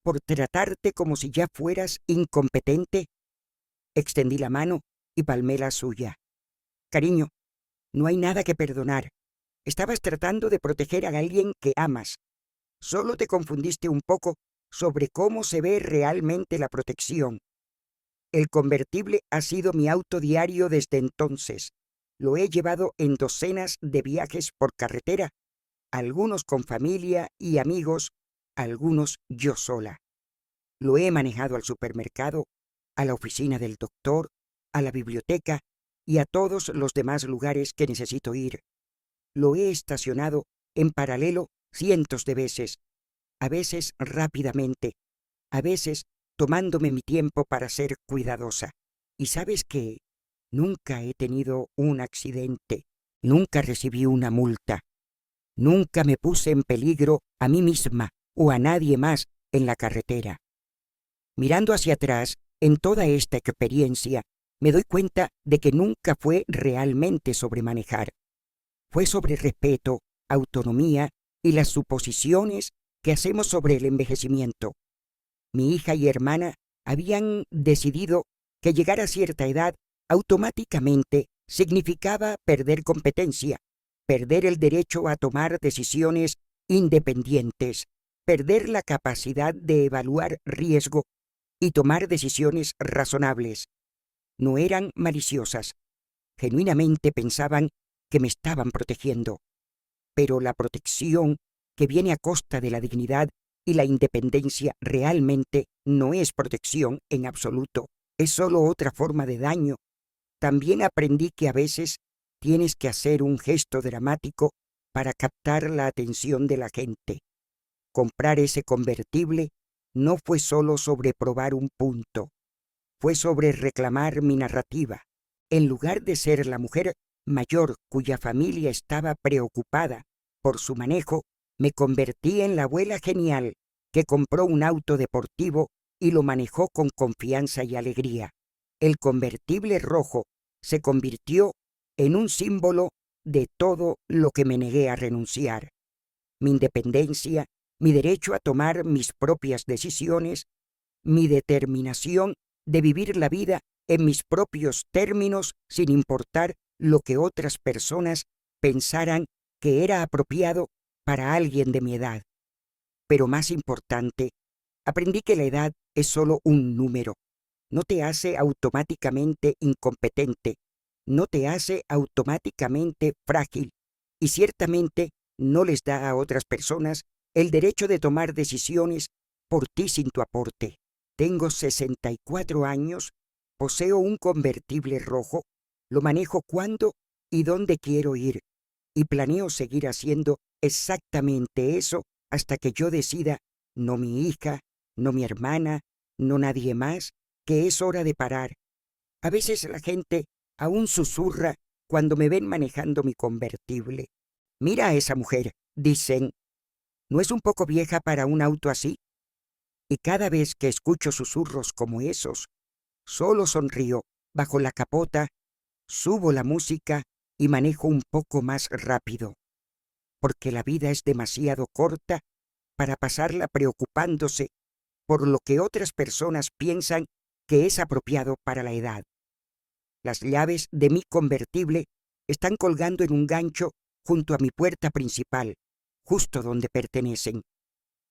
S1: por tratarte como si ya fueras incompetente. Extendí la mano y palmé la suya. Cariño, no hay nada que perdonar. Estabas tratando de proteger a alguien que amas. Solo te confundiste un poco sobre cómo se ve realmente la protección. El convertible ha sido mi auto diario desde entonces. Lo he llevado en docenas de viajes por carretera, algunos con familia y amigos, algunos yo sola. Lo he manejado al supermercado, a la oficina del doctor, a la biblioteca y a todos los demás lugares que necesito ir. Lo he estacionado en paralelo cientos de veces, a veces rápidamente, a veces tomándome mi tiempo para ser cuidadosa. ¿Y sabes qué? Nunca he tenido un accidente, nunca recibí una multa, nunca me puse en peligro a mí misma o a nadie más en la carretera. Mirando hacia atrás, en toda esta experiencia, me doy cuenta de que nunca fue realmente sobre manejar. Fue sobre respeto, autonomía y las suposiciones que hacemos sobre el envejecimiento. Mi hija y hermana habían decidido que llegar a cierta edad automáticamente significaba perder competencia, perder el derecho a tomar decisiones independientes, perder la capacidad de evaluar riesgo y tomar decisiones razonables. No eran maliciosas. Genuinamente pensaban que me estaban protegiendo. Pero la protección que viene a costa de la dignidad y la independencia realmente no es protección en absoluto. Es solo otra forma de daño. También aprendí que a veces tienes que hacer un gesto dramático para captar la atención de la gente. Comprar ese convertible no fue solo sobre probar un punto, fue sobre reclamar mi narrativa. En lugar de ser la mujer mayor cuya familia estaba preocupada por su manejo, me convertí en la abuela genial que compró un auto deportivo y lo manejó con confianza y alegría. El convertible rojo se convirtió en un símbolo de todo lo que me negué a renunciar. Mi independencia, mi derecho a tomar mis propias decisiones, mi determinación de vivir la vida en mis propios términos sin importar lo que otras personas pensaran que era apropiado para alguien de mi edad. Pero más importante, aprendí que la edad es solo un número. No te hace automáticamente incompetente, no te hace automáticamente frágil y ciertamente no les da a otras personas el derecho de tomar decisiones por ti sin tu aporte. Tengo 64 años, poseo un convertible rojo, lo manejo cuando y dónde quiero ir y planeo seguir haciendo exactamente eso hasta que yo decida, no mi hija, no mi hermana, no nadie más, que es hora de parar. A veces la gente aún susurra cuando me ven manejando mi convertible. Mira a esa mujer, dicen, ¿no es un poco vieja para un auto así? Y cada vez que escucho susurros como esos, solo sonrío, bajo la capota, subo la música y manejo un poco más rápido, porque la vida es demasiado corta para pasarla preocupándose por lo que otras personas piensan que es apropiado para la edad. Las llaves de mi convertible están colgando en un gancho junto a mi puerta principal, justo donde pertenecen,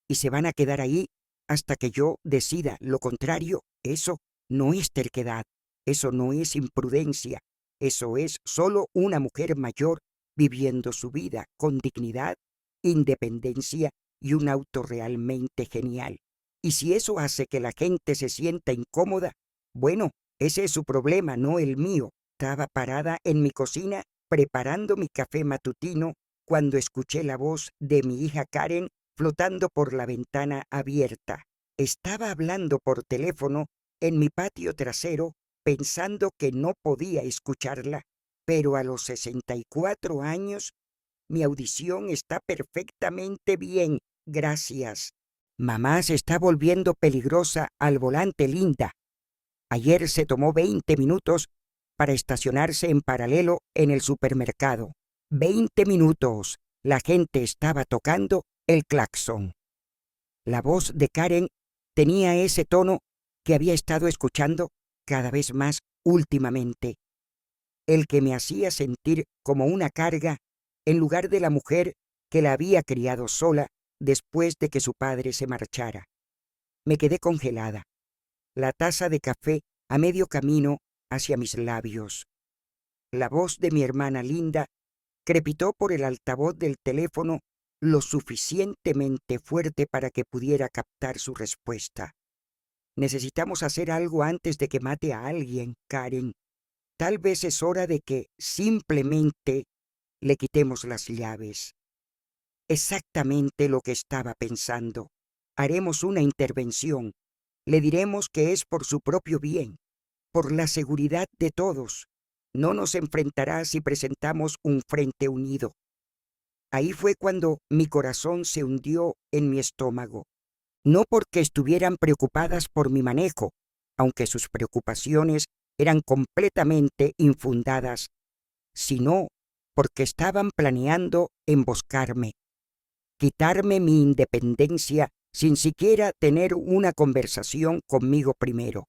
S1: y se van a quedar ahí hasta que yo decida lo contrario. Eso no es terquedad, eso no es imprudencia, eso es solo una mujer mayor viviendo su vida con dignidad, independencia y un auto realmente genial. Y si eso hace que la gente se sienta incómoda, bueno, ese es su problema, no el mío. Estaba parada en mi cocina preparando mi café matutino cuando escuché la voz de mi hija Karen flotando por la ventana abierta. Estaba hablando por teléfono en mi patio trasero pensando que no podía escucharla, pero a los 64 años mi audición está perfectamente bien, gracias. Mamá se está volviendo peligrosa al volante, Linda. Ayer se tomó 20 minutos para estacionarse en paralelo en el supermercado. 20 minutos. La gente estaba tocando el claxon. La voz de Karen tenía ese tono que había estado escuchando cada vez más últimamente, el que me hacía sentir como una carga en lugar de la mujer que la había criado sola después de que su padre se marchara. Me quedé congelada, la taza de café a medio camino hacia mis labios. La voz de mi hermana Linda crepitó por el altavoz del teléfono lo suficientemente fuerte para que pudiera captar su respuesta. Necesitamos hacer algo antes de que mate a alguien, Karen. Tal vez es hora de que simplemente le quitemos las llaves. Exactamente lo que estaba pensando. Haremos una intervención. Le diremos que es por su propio bien, por la seguridad de todos. No nos enfrentará si presentamos un frente unido. Ahí fue cuando mi corazón se hundió en mi estómago. No porque estuvieran preocupadas por mi manejo, aunque sus preocupaciones eran completamente infundadas, sino porque estaban planeando emboscarme, quitarme mi independencia sin siquiera tener una conversación conmigo primero,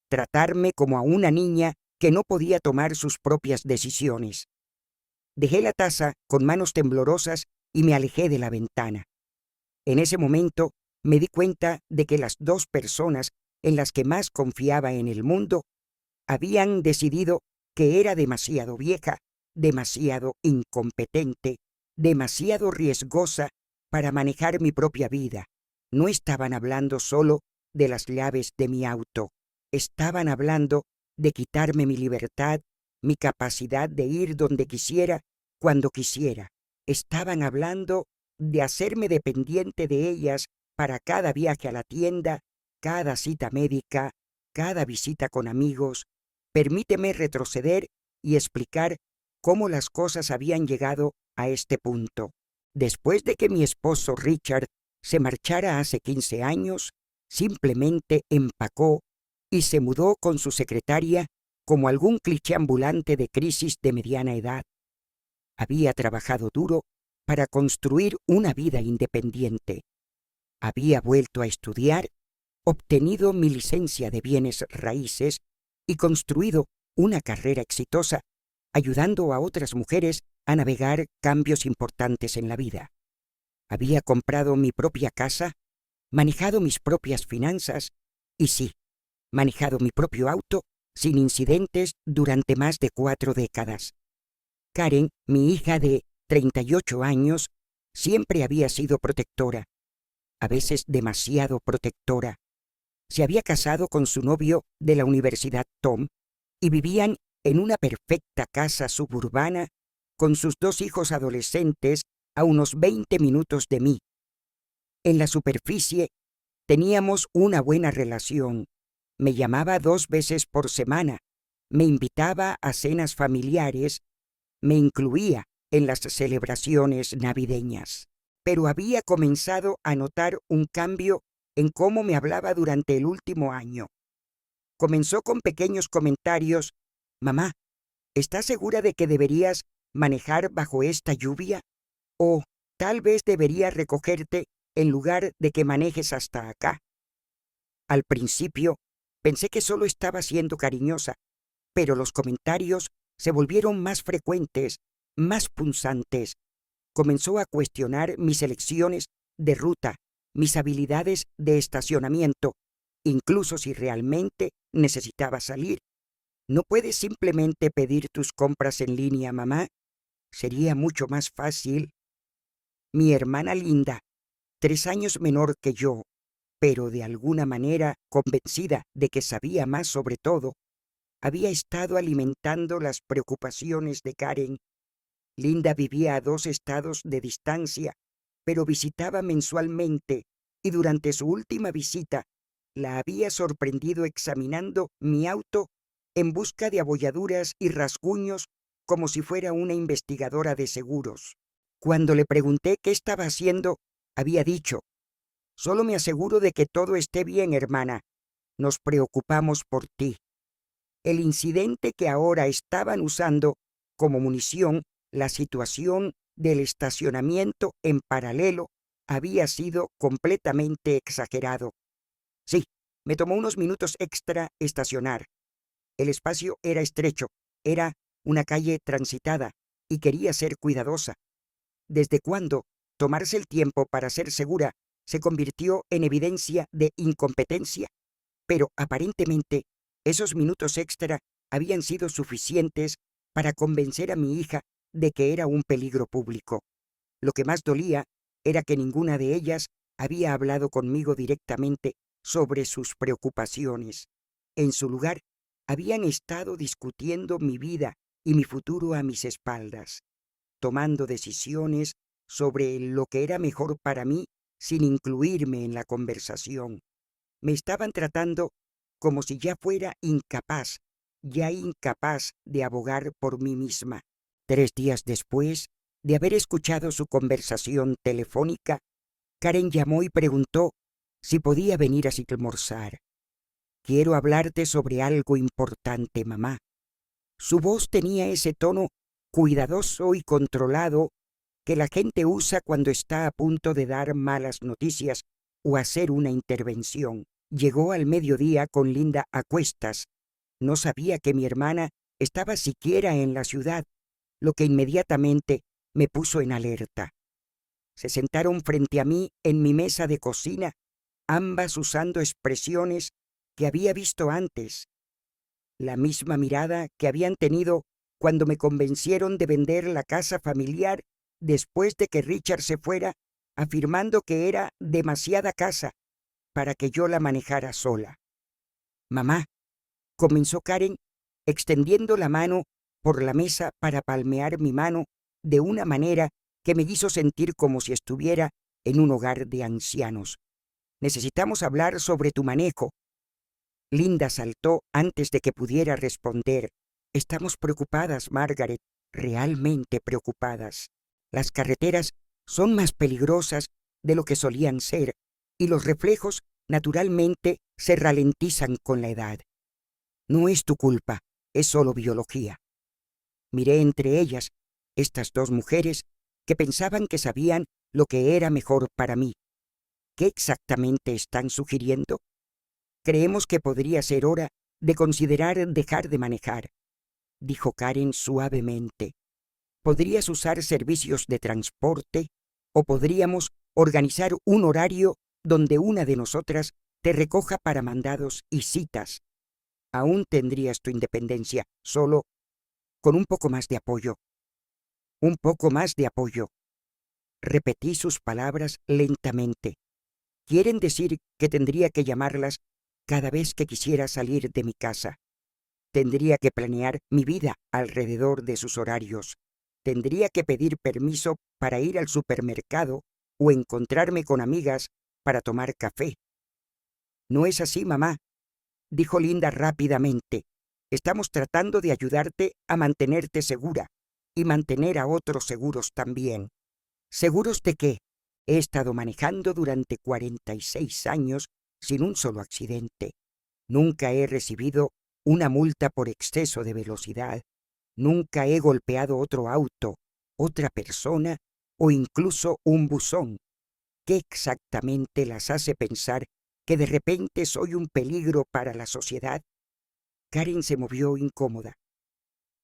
S1: tratarme como a una niña que no podía tomar sus propias decisiones. Dejé la taza con manos temblorosas y me alejé de la ventana. En ese momento me di cuenta de que las dos personas en las que más confiaba en el mundo habían decidido que era demasiado vieja, demasiado incompetente, demasiado riesgosa para manejar mi propia vida. No estaban hablando solo de las llaves de mi auto, estaban hablando de quitarme mi libertad mi capacidad de ir donde quisiera, cuando quisiera. Estaban hablando de hacerme dependiente de ellas para cada viaje a la tienda, cada cita médica, cada visita con amigos. Permíteme retroceder y explicar cómo las cosas habían llegado a este punto. Después de que mi esposo Richard se marchara hace 15 años, simplemente empacó y se mudó con su secretaria como algún cliché ambulante de crisis de mediana edad. Había trabajado duro para construir una vida independiente. Había vuelto a estudiar, obtenido mi licencia de bienes raíces y construido una carrera exitosa, ayudando a otras mujeres a navegar cambios importantes en la vida. Había comprado mi propia casa, manejado mis propias finanzas y sí, manejado mi propio auto sin incidentes durante más de 4 décadas. Karen, mi hija de 38 años, siempre había sido protectora, a veces demasiado protectora. Se había casado con su novio de la universidad Tom y vivían en una perfecta casa suburbana con sus 2 hijos adolescentes a unos 20 minutos de mí. En la superficie teníamos una buena relación. Me llamaba 2 veces por semana, me invitaba a cenas familiares, me incluía en las celebraciones navideñas. Pero había comenzado a notar un cambio en cómo me hablaba durante el último año. Comenzó con pequeños comentarios: «Mamá, ¿estás segura de que deberías manejar bajo esta lluvia? O tal vez debería recogerte en lugar de que manejes hasta acá». Al principio pensé que solo estaba siendo cariñosa, pero los comentarios se volvieron más frecuentes, más punzantes. Comenzó a cuestionar mis elecciones de ruta, mis habilidades de estacionamiento, incluso si realmente necesitaba salir. ¿No puedes simplemente pedir tus compras en línea, mamá? Sería mucho más fácil. Mi hermana Linda, 3 años menor que yo, pero de alguna manera convencida de que sabía más sobre todo, había estado alimentando las preocupaciones de Karen. Linda vivía a 2 estados de distancia, pero visitaba mensualmente y durante su última visita la había sorprendido examinando mi auto en busca de abolladuras y rasguños como si fuera una investigadora de seguros. Cuando le pregunté qué estaba haciendo, había dicho: «Solo me aseguro de que todo esté bien, hermana. Nos preocupamos por ti». El incidente que ahora estaban usando como munición, la situación del estacionamiento en paralelo, había sido completamente exagerado. Sí, me tomó unos minutos extra estacionar. El espacio era estrecho, era una calle transitada y quería ser cuidadosa. ¿Desde cuándo tomarse el tiempo para ser segura se convirtió en evidencia de incompetencia? Pero aparentemente esos minutos extra habían sido suficientes para convencer a mi hija de que era un peligro público. Lo que más dolía era que ninguna de ellas había hablado conmigo directamente sobre sus preocupaciones. En su lugar, habían estado discutiendo mi vida y mi futuro a mis espaldas, tomando decisiones sobre lo que era mejor para mí sin incluirme en la conversación. Me estaban tratando como si ya incapaz de abogar por mí misma. 3 días después de haber escuchado su conversación telefónica, Karen llamó y preguntó si podía venir a almorzar. «Quiero hablarte sobre algo importante, mamá». Su voz tenía ese tono cuidadoso y controlado que la gente usa cuando está a punto de dar malas noticias o hacer una intervención. Llegó al mediodía con Linda a cuestas. No sabía que mi hermana estaba siquiera en la ciudad, lo que inmediatamente me puso en alerta. Se sentaron frente a mí en mi mesa de cocina, ambas usando expresiones que había visto antes. La misma mirada que habían tenido cuando me convencieron de vender la casa familiar después de que Richard se fuera, afirmando que era demasiada casa para que yo la manejara sola. «Mamá», comenzó Karen, extendiendo la mano por la mesa para palmear mi mano de una manera que me hizo sentir como si estuviera en un hogar de ancianos. Necesitamos hablar sobre tu manejo. Linda saltó antes de que pudiera responder. Estamos preocupadas, Margaret, realmente preocupadas. Las carreteras son más peligrosas de lo que solían ser, y los reflejos, naturalmente, se ralentizan con la edad. No es tu culpa, es solo biología. Miré entre ellas estas dos mujeres que pensaban que sabían lo que era mejor para mí. ¿Qué exactamente están sugiriendo? Creemos que podría ser hora de considerar dejar de manejar, dijo Karen suavemente. Podrías usar servicios de transporte o podríamos organizar un horario donde una de nosotras te recoja para mandados y citas. Aún tendrías tu independencia, solo con un poco más de apoyo. Un poco más de apoyo. Repetí sus palabras lentamente. Quieren decir que tendría que llamarlas cada vez que quisiera salir de mi casa. Tendría que planear mi vida alrededor de sus horarios. Tendría que pedir permiso para ir al supermercado o encontrarme con amigas para tomar café. No es así, mamá, dijo Linda rápidamente. Estamos tratando de ayudarte a mantenerte segura y mantener a otros seguros también. ¿Seguros de qué? He estado manejando durante 46 años sin un solo accidente. Nunca he recibido una multa por exceso de velocidad. Nunca he golpeado otro auto, otra persona o incluso un buzón. ¿Qué exactamente las hace pensar que de repente soy un peligro para la sociedad? Karen se movió incómoda.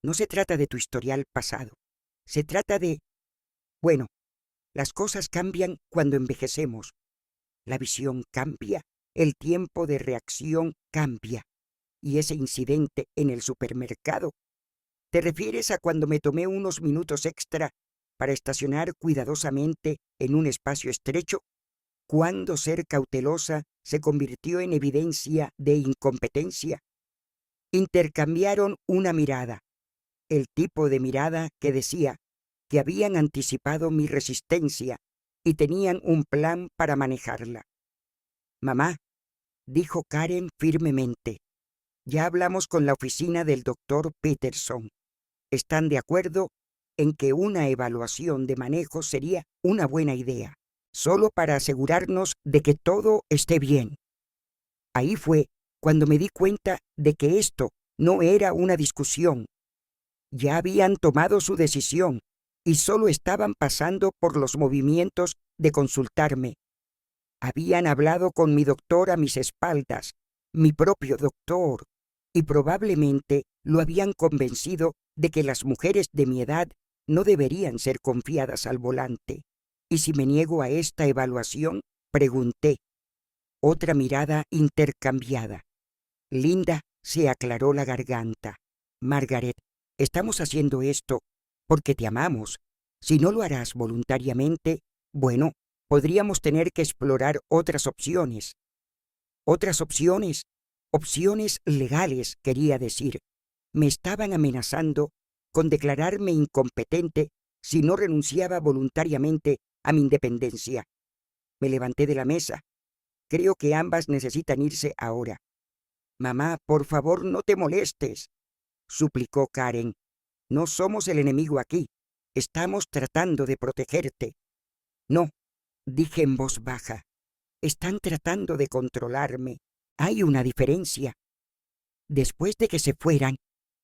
S1: No se trata de tu historial pasado. Se trata de... Bueno, las cosas cambian cuando envejecemos. La visión cambia, el tiempo de reacción cambia. Y ese incidente en el supermercado, ¿te refieres a cuando me tomé unos minutos extra para estacionar cuidadosamente en un espacio estrecho? ¿Cuándo ser cautelosa se convirtió en evidencia de incompetencia? Intercambiaron una mirada, el tipo de mirada que decía que habían anticipado mi resistencia y tenían un plan para manejarla. Mamá, dijo Karen firmemente, ya hablamos con la oficina del doctor Peterson. Están de acuerdo en que una evaluación de manejo sería una buena idea, solo para asegurarnos de que todo esté bien. Ahí fue cuando me di cuenta de que esto no era una discusión. Ya habían tomado su decisión y solo estaban pasando por los movimientos de consultarme. Habían hablado con mi doctor a mis espaldas, mi propio doctor, y probablemente lo habían convencido de que las mujeres de mi edad no deberían ser confiadas al volante. ¿Y si me niego a esta evaluación? Pregunté. Otra mirada intercambiada. Linda se aclaró la garganta. Margaret, estamos haciendo esto porque te amamos. Si no lo harás voluntariamente, bueno, podríamos tener que explorar otras opciones. Otras opciones, opciones legales, quería decir. Me estaban amenazando con declararme incompetente si no renunciaba voluntariamente a mi independencia. Me levanté de la mesa. Creo que ambas necesitan irse ahora. Mamá, por favor, no te molestes, suplicó Karen. No somos el enemigo aquí. Estamos tratando de protegerte. No, dije en voz baja. Están tratando de controlarme. Hay una diferencia. Después de que se fueran,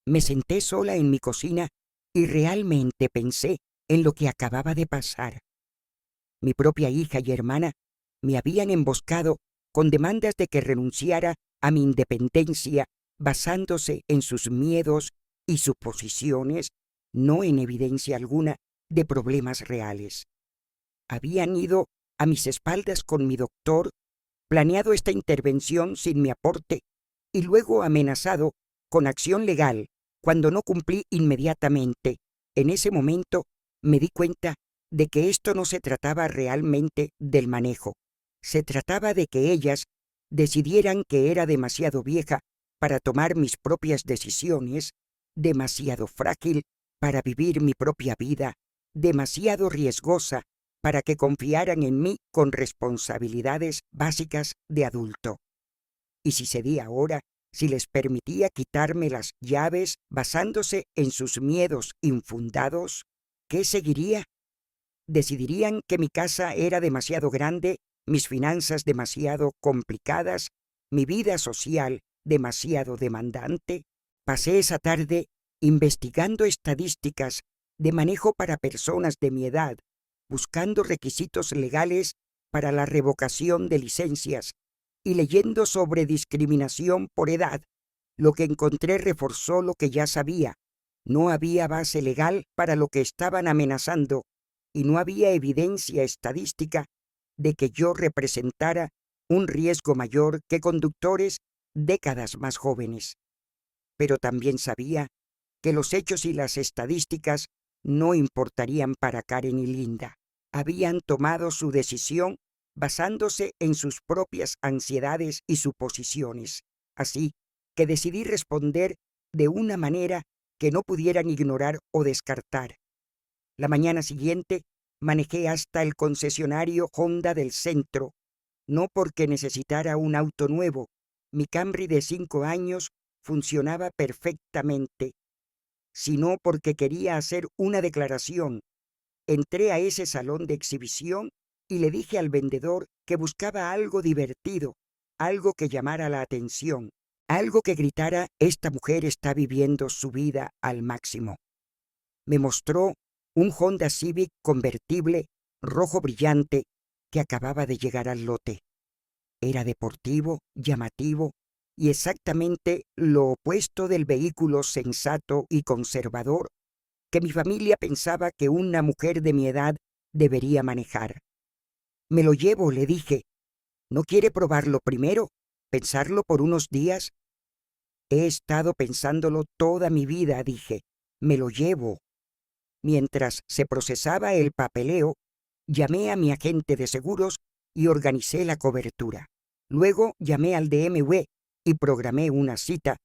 S1: me senté sola en mi cocina y realmente pensé en lo que acababa de pasar. Mi propia hija y hermana me habían emboscado con demandas de que renunciara a mi independencia basándose en sus miedos y suposiciones, no en evidencia alguna de problemas reales. Habían ido a mis espaldas con mi doctor, planeado esta intervención sin mi aporte y luego amenazado con acción legal cuando no cumplí inmediatamente. En ese momento me di cuenta de que esto no se trataba realmente del manejo. Se trataba de que ellas decidieran que era demasiado vieja para tomar mis propias decisiones demasiado frágil para vivir mi propia vida, demasiado riesgosa para que confiaran en mí con responsabilidades básicas de adulto. Y si cedía ahora, si les permitía quitarme las llaves basándose en sus miedos infundados, ¿qué seguiría? ¿Decidirían que mi casa era demasiado grande, mis finanzas demasiado complicadas, mi vida social demasiado demandante? Pasé esa tarde investigando estadísticas de manejo para personas de mi edad, buscando requisitos legales para la revocación de licencias y leyendo sobre discriminación por edad. Lo que encontré reforzó lo que ya sabía. No había base legal para lo que estaban amenazando y no había evidencia estadística de que yo representara un riesgo mayor que conductores décadas más jóvenes. Pero también sabía que los hechos y las estadísticas no importarían para Karen y Linda. Habían tomado su decisión basándose en sus propias ansiedades y suposiciones. Así que decidí responder de una manera que no pudieran ignorar o descartar. La mañana siguiente manejé hasta el concesionario Honda del centro, no porque necesitara un auto nuevo. Mi Camry de 5 años funcionaba perfectamente, sino porque quería hacer una declaración. Entré a ese salón de exhibición y le dije al vendedor que buscaba algo divertido, algo que llamara la atención, algo que gritara: «Esta mujer está viviendo su vida al máximo». Me mostró un Honda Civic convertible rojo brillante que acababa de llegar al lote. Era deportivo, llamativo y exactamente lo opuesto del vehículo sensato y conservador que mi familia pensaba que una mujer de mi edad debería manejar. «Me lo llevo», le dije. «¿No quiere probarlo primero? ¿Pensarlo por unos días?» «He estado pensándolo toda mi vida», dije. «Me lo llevo». Mientras se procesaba el papeleo, llamé a mi agente de seguros y organicé la cobertura. Luego llamé al DMV y programé una cita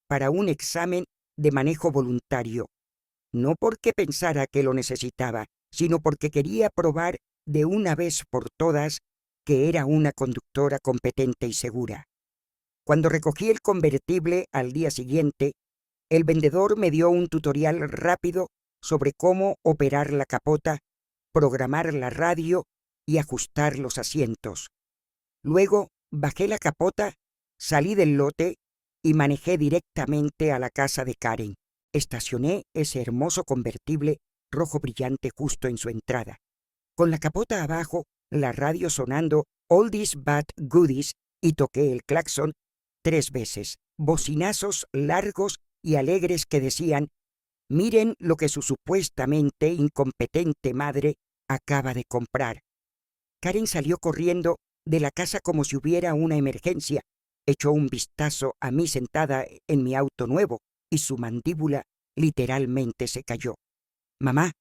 S1: para un examen de manejo voluntario. No porque pensara que lo necesitaba, sino porque quería probar de una vez por todas que era una conductora competente y segura. Cuando recogí el convertible al día siguiente, el vendedor me dio un tutorial rápido sobre cómo operar la capota, programar la radio y ajustar los asientos. Luego bajé la capota, salí del lote y manejé directamente a la casa de Karen. Estacioné ese hermoso convertible rojo brillante justo en su entrada. Con la capota abajo, la radio sonando Oldies but Goodies, y toqué el claxon 3 veces, bocinazos largos y alegres que decían: «Miren lo que su supuestamente incompetente madre acaba de comprar». Karen salió corriendo de la casa como si hubiera una emergencia, echó un vistazo a mí sentada en mi auto nuevo y su mandíbula literalmente se cayó. «Mamá,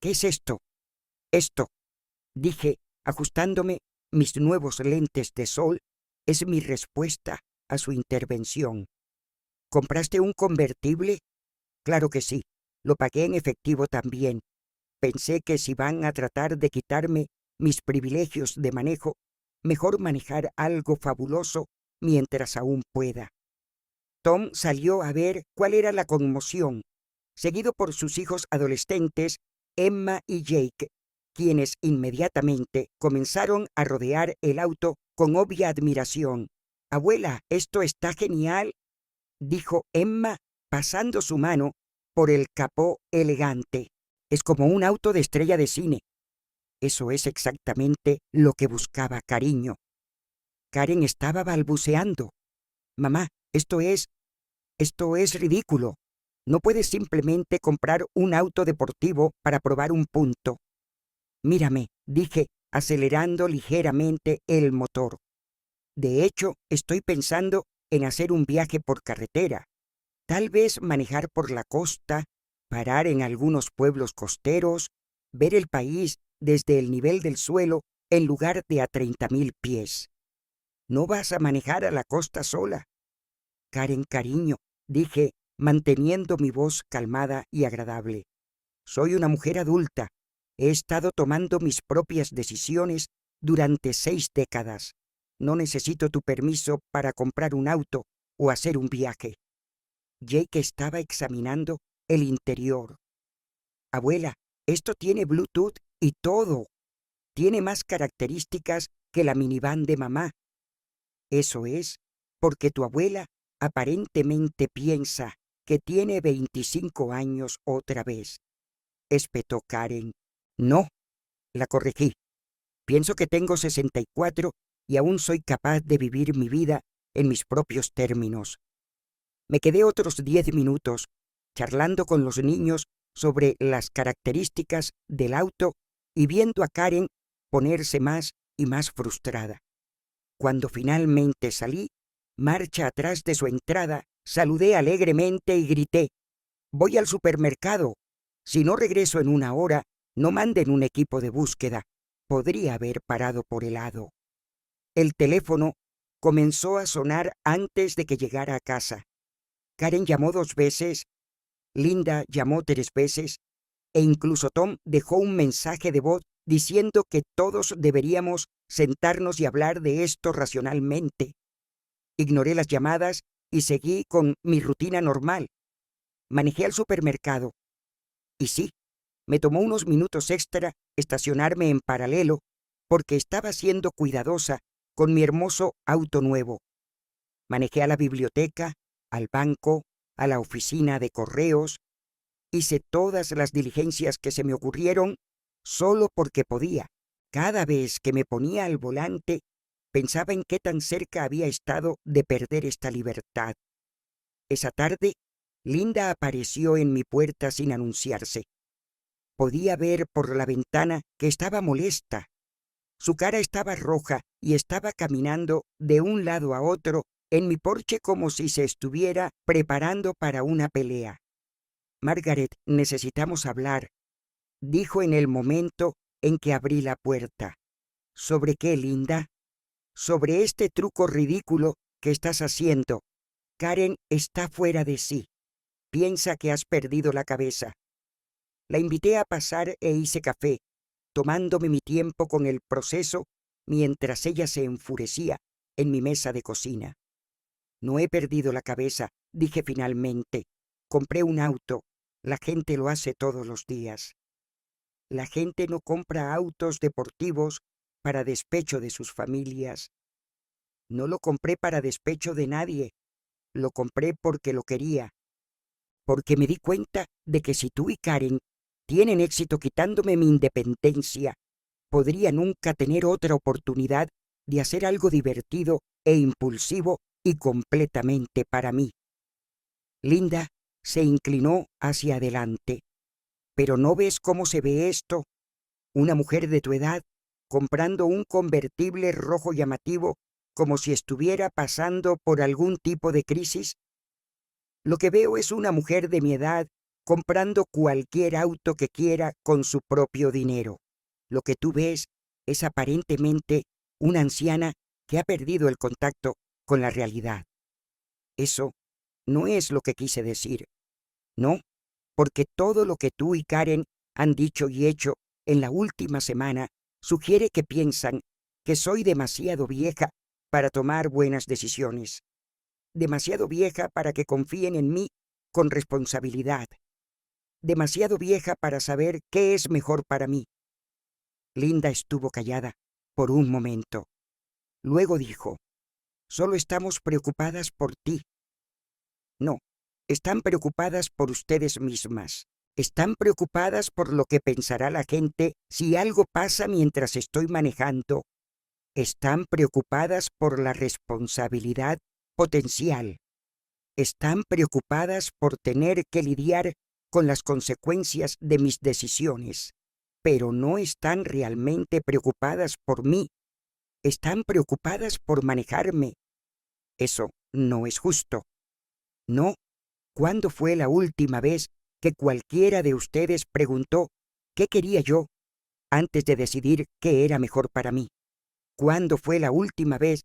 S1: ¿qué es esto?» «Esto», dije, ajustándome mis nuevos lentes de sol, «es mi respuesta a su intervención». «¿Compraste un convertible?» «Claro que sí, lo pagué en efectivo también. Pensé que si van a tratar de quitarme mis privilegios de manejo, mejor manejar algo fabuloso mientras aún pueda». Tom salió a ver cuál era la conmoción, seguido por sus hijos adolescentes, Emma y Jake, quienes inmediatamente comenzaron a rodear el auto con obvia admiración. «Abuela, esto está genial», dijo Emma, pasando su mano por el capó elegante. «Es como un auto de estrella de cine». Eso es exactamente lo que buscaba, cariño. Karen estaba balbuceando. «Mamá, esto es ridículo. No puedes simplemente comprar un auto deportivo para probar un punto». «Mírame», dije, acelerando ligeramente el motor. «De hecho, estoy pensando en hacer un viaje por carretera. Tal vez manejar por la costa, parar en algunos pueblos costeros, ver el país desde el nivel del suelo en lugar de a 30.000 pies. ¿No vas a manejar a la costa sola?» «Karen, cariño», dije, manteniendo mi voz calmada y agradable. Soy una mujer adulta. He estado tomando mis propias decisiones durante 6 décadas. No necesito tu permiso para comprar un auto o hacer un viaje. Jake estaba examinando el interior. Abuela, esto tiene Bluetooth y todo. Tiene más características que la minivan de mamá. Eso es porque tu abuela aparentemente piensa que tiene 25 años otra vez, espetó Karen. No, la corregí. Pienso que tengo 64 y aún soy capaz de vivir mi vida en mis propios términos. Me quedé otros 10 minutos charlando con los niños sobre las características del auto y viendo a Karen ponerse más y más frustrada. Cuando finalmente salí, marcha atrás de su entrada, saludé alegremente y grité: «Voy al supermercado. Si no regreso en 1 hora, no manden un equipo de búsqueda. Podría haber parado por helado». El teléfono comenzó a sonar antes de que llegara a casa. Karen llamó 2 veces, Linda llamó 3 veces, e incluso Tom dejó un mensaje de voz diciendo que todos deberíamos sentarnos y hablar de esto racionalmente. Ignoré las llamadas y seguí con mi rutina normal. Manejé al supermercado. Y sí, me tomó unos minutos extra estacionarme en paralelo porque estaba siendo cuidadosa con mi hermoso auto nuevo. Manejé a la biblioteca, al banco, a la oficina de correos. Hice todas las diligencias que se me ocurrieron solo porque podía. Cada vez que me ponía al volante, pensaba en qué tan cerca había estado de perder esta libertad. Esa tarde, Linda apareció en mi puerta sin anunciarse. Podía ver por la ventana que estaba molesta. Su cara estaba roja y estaba caminando de un lado a otro en mi porche como si se estuviera preparando para una pelea. «Margaret, necesitamos hablar», dijo en el momento en que abrí la puerta. «¿Sobre qué, Linda?» «Sobre este truco ridículo que estás haciendo. Karen está fuera de sí. Piensa que has perdido la cabeza». La invité a pasar e hice café, tomándome mi tiempo con el proceso mientras ella se enfurecía en mi mesa de cocina. «No he perdido la cabeza», dije finalmente. «Compré un auto. La gente lo hace todos los días». La gente no compra autos deportivos para despecho de sus familias. No lo compré para despecho de nadie. Lo compré porque lo quería. Porque me di cuenta de que si tú y Karen tienen éxito quitándome mi independencia, podría nunca tener otra oportunidad de hacer algo divertido e impulsivo y completamente para mí. Linda se inclinó hacia adelante. «¿Pero no ves cómo se ve esto? Una mujer de tu edad comprando un convertible rojo llamativo como si estuviera pasando por algún tipo de crisis». «Lo que veo es una mujer de mi edad comprando cualquier auto que quiera con su propio dinero. Lo que tú ves es aparentemente una anciana que ha perdido el contacto con la realidad». Eso no es lo que quise decir. No, porque todo lo que tú y Karen han dicho y hecho en la última semana sugiere que piensan que soy demasiado vieja para tomar buenas decisiones. Demasiado vieja para que confíen en mí con responsabilidad. Demasiado vieja para saber qué es mejor para mí. Linda estuvo callada por un momento. Luego dijo: «Solo estamos preocupadas por ti». «No, están preocupadas por ustedes mismas. Están preocupadas por lo que pensará la gente si algo pasa mientras estoy manejando. Están preocupadas por la responsabilidad potencial. Están preocupadas por tener que lidiar con las consecuencias de mis decisiones. Pero no están realmente preocupadas por mí. Están preocupadas por manejarme. Eso no es justo. No. ¿Cuándo fue la última vez que cualquiera de ustedes preguntó qué quería yo antes de decidir qué era mejor para mí? ¿Cuándo fue la última vez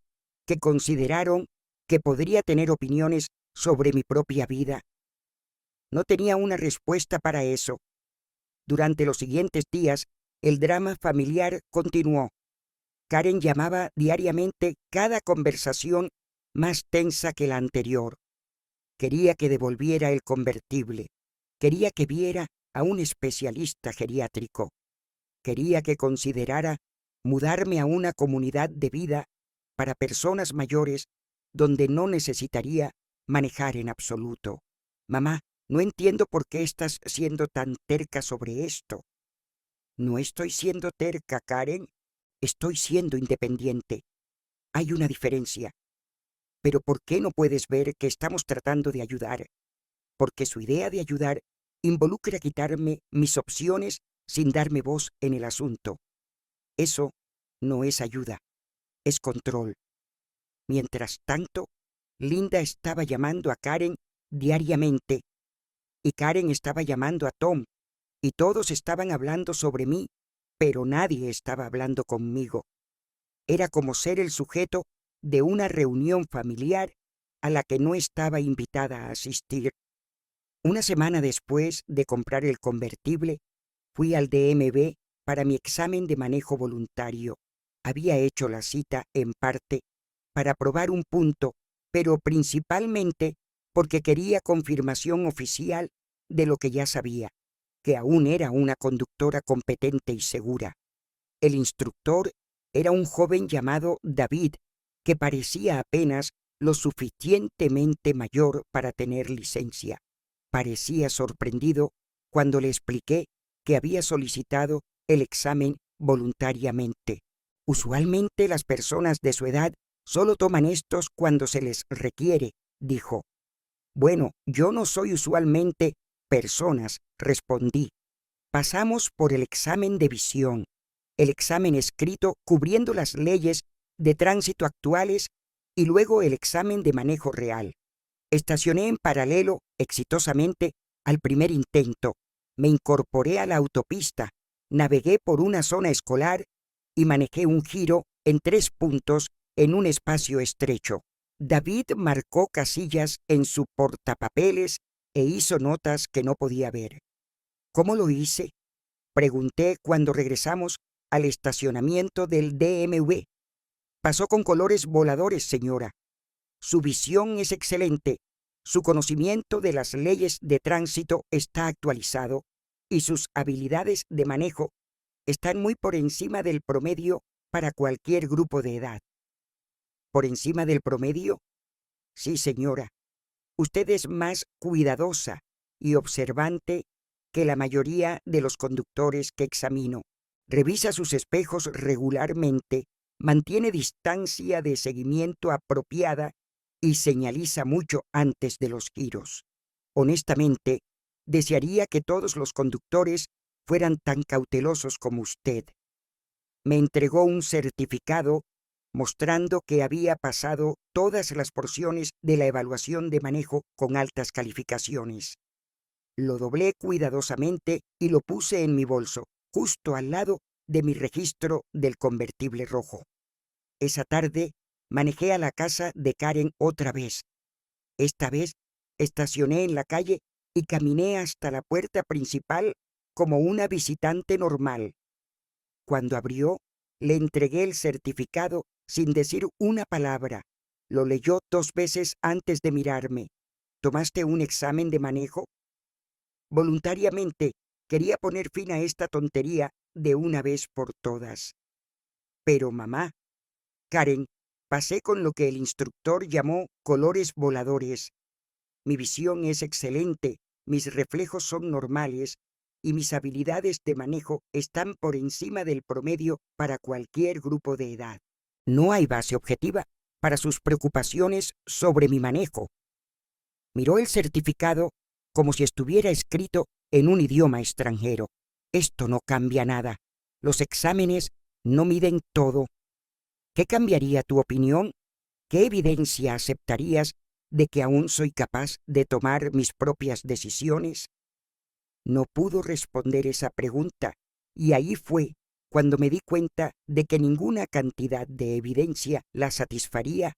S1: que consideraron que podría tener opiniones sobre mi propia vida? No tenía una respuesta para eso. Durante los siguientes días, el drama familiar continuó. Karen llamaba diariamente, cada conversación más tensa que la anterior. Quería que devolviera el convertible. Quería que viera a un especialista geriátrico. Quería que considerara mudarme a una comunidad de vida para personas mayores donde no necesitaría manejar en absoluto. Mamá, no entiendo por qué estás siendo tan terca sobre esto. No estoy siendo terca, Karen. Estoy siendo independiente. Hay una diferencia. Pero ¿por qué no puedes ver que estamos tratando de ayudar? Porque su idea de ayudar involucra quitarme mis opciones sin darme voz en el asunto. Eso no es ayuda, es control. Mientras tanto, Linda estaba llamando a Karen diariamente, y Karen estaba llamando a Tom, y todos estaban hablando sobre mí, pero nadie estaba hablando conmigo. Era como ser el sujeto de una reunión familiar a la que no estaba invitada a asistir. Una semana después de comprar el convertible, fui al DMV para mi examen de manejo voluntario. Había hecho la cita, en parte, para probar un punto, pero principalmente porque quería confirmación oficial de lo que ya sabía, que aún era una conductora competente y segura. El instructor era un joven llamado David, que parecía apenas lo suficientemente mayor para tener licencia. Parecía sorprendido cuando le expliqué que había solicitado el examen voluntariamente. Usualmente las personas de su edad solo toman estos cuando se les requiere, dijo. Bueno, yo no soy usualmente personas, respondí. Pasamos por el examen de visión, el examen escrito cubriendo las leyes de tránsito actuales y luego el examen de manejo real. Estacioné en paralelo, exitosamente, al primer intento. Me incorporé a la autopista, navegué por una zona escolar y manejé un giro en 3 puntos en un espacio estrecho. David marcó casillas en su portapapeles e hizo notas que no podía ver. ¿Cómo lo hice?, pregunté cuando regresamos al estacionamiento del DMV. Pasó con colores voladores, señora. Su visión es excelente, su conocimiento de las leyes de tránsito está actualizado y sus habilidades de manejo están muy por encima del promedio para cualquier grupo de edad. ¿Por encima del promedio? Sí, señora. Usted es más cuidadosa y observante que la mayoría de los conductores que examino. Revisa sus espejos regularmente, mantiene distancia de seguimiento apropiada y señaliza mucho antes de los giros. Honestamente, desearía que todos los conductores fueran tan cautelosos como usted. Me entregó un certificado mostrando que había pasado todas las porciones de la evaluación de manejo con altas calificaciones. Lo doblé cuidadosamente y lo puse en mi bolso, justo al lado de mi registro del convertible rojo. Esa tarde manejé a la casa de Karen otra vez. Esta vez estacioné en la calle y caminé hasta la puerta principal como una visitante normal. Cuando abrió, le entregué el certificado sin decir una palabra. Lo leyó 2 veces antes de mirarme. ¿Tomaste un examen de manejo? Voluntariamente quería poner fin a esta tontería de una vez por todas. Pero mamá, Karen, pasé con lo que el instructor llamó colores voladores. Mi visión es excelente, mis reflejos son normales y mis habilidades de manejo están por encima del promedio para cualquier grupo de edad. No hay base objetiva para sus preocupaciones sobre mi manejo. Miró el certificado como si estuviera escrito en un idioma extranjero. Esto no cambia nada. Los exámenes no miden todo. ¿Qué cambiaría tu opinión? ¿Qué evidencia aceptarías de que aún soy capaz de tomar mis propias decisiones? No pudo responder esa pregunta, y ahí fue cuando me di cuenta de que ninguna cantidad de evidencia la satisfaría,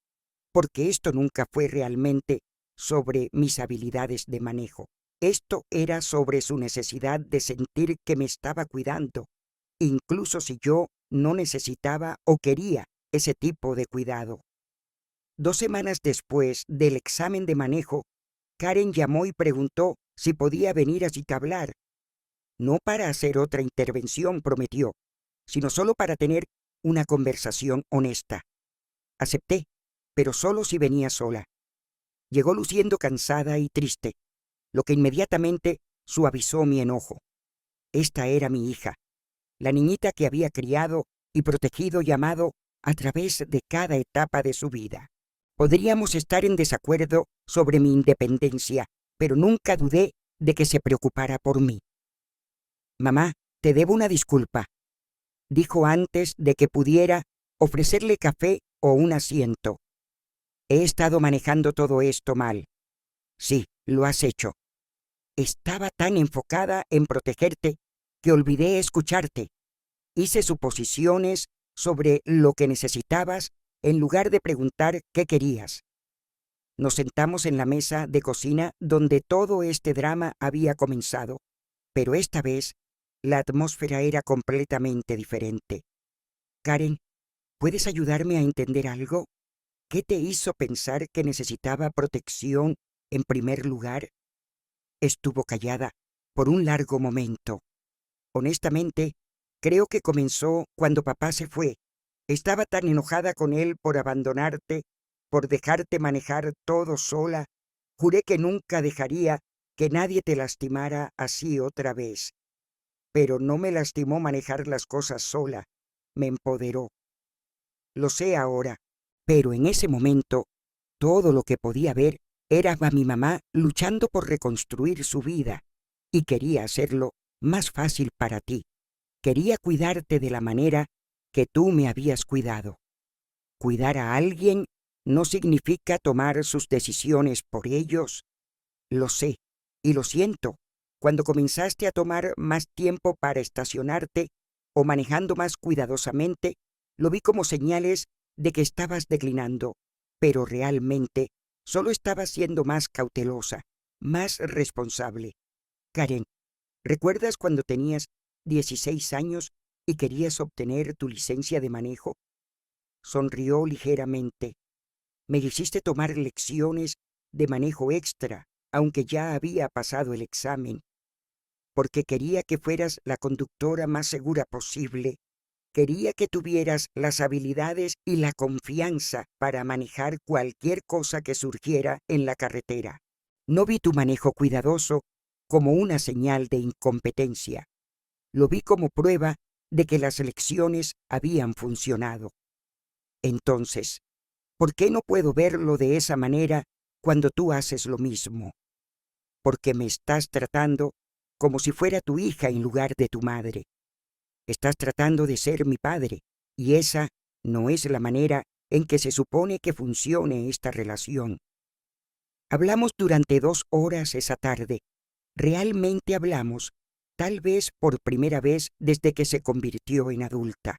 S1: porque esto nunca fue realmente sobre mis habilidades de manejo. Esto era sobre su necesidad de sentir que me estaba cuidando, incluso si yo no necesitaba o quería ese tipo de cuidado. 2 semanas después del examen de manejo, Karen llamó y preguntó si podía venir a Citablar, no para hacer otra intervención, prometió, sino solo para tener una conversación honesta. Acepté, pero solo si venía sola. Llegó luciendo cansada y triste, lo que inmediatamente suavizó mi enojo. Esta era mi hija, la niñita que había criado y protegido y amado a través de cada etapa de su vida. Podríamos estar en desacuerdo sobre mi independencia, pero nunca dudé de que se preocupara por mí. Mamá, te debo una disculpa, dijo antes de que pudiera ofrecerle café o un asiento. He estado manejando todo esto mal. Sí, lo has hecho. Estaba tan enfocada en protegerte que olvidé escucharte. Hice suposiciones sobre lo que necesitabas en lugar de preguntar qué querías. Nos sentamos en la mesa de cocina donde todo este drama había comenzado, pero esta vez la atmósfera era completamente diferente. Karen, ¿puedes ayudarme a entender algo? ¿Qué te hizo pensar que necesitaba protección en primer lugar? Estuvo callada por un largo momento. Honestamente, creo que comenzó cuando papá se fue. Estaba tan enojada con él por abandonarte, por dejarte manejar todo sola. Juré que nunca dejaría que nadie te lastimara así otra vez. Pero no me lastimó manejar las cosas sola, me empoderó. Lo sé ahora, pero en ese momento todo lo que podía ver era a mi mamá luchando por reconstruir su vida y quería hacerlo más fácil para ti. Quería cuidarte de la manera que tú me habías cuidado. Cuidar a alguien no significa tomar sus decisiones por ellos. Lo sé y lo siento. Cuando comenzaste a tomar más tiempo para estacionarte o manejando más cuidadosamente, lo vi como señales de que estabas declinando, pero realmente solo estabas siendo más cautelosa, más responsable. Karen, ¿recuerdas cuando tenías 16 años y querías obtener tu licencia de manejo? Sonrió ligeramente. Me hiciste tomar lecciones de manejo extra, aunque ya había pasado el examen, porque quería que fueras la conductora más segura posible. Quería que tuvieras las habilidades y la confianza para manejar cualquier cosa que surgiera en la carretera. No vi tu manejo cuidadoso como una señal de incompetencia. Lo vi como prueba de que las lecciones habían funcionado. Entonces, ¿por qué no puedo verlo de esa manera cuando tú haces lo mismo? Porque me estás tratando como si fuera tu hija en lugar de tu madre. Estás tratando de ser mi padre, y esa no es la manera en que se supone que funcione esta relación. Hablamos durante 2 horas esa tarde. Realmente hablamos, tal vez por primera vez desde que se convirtió en adulta.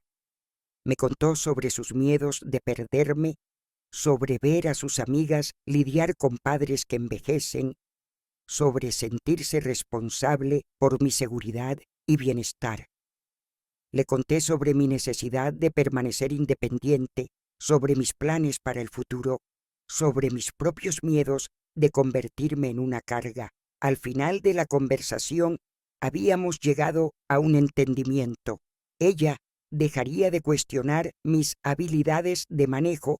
S1: Me contó sobre sus miedos de perderme, sobre ver a sus amigas lidiar con padres que envejecen, sobre sentirse responsable por mi seguridad y bienestar. Le conté sobre mi necesidad de permanecer independiente, sobre mis planes para el futuro, sobre mis propios miedos de convertirme en una carga. Al final de la conversación habíamos llegado a un entendimiento. Ella dejaría de cuestionar mis habilidades de manejo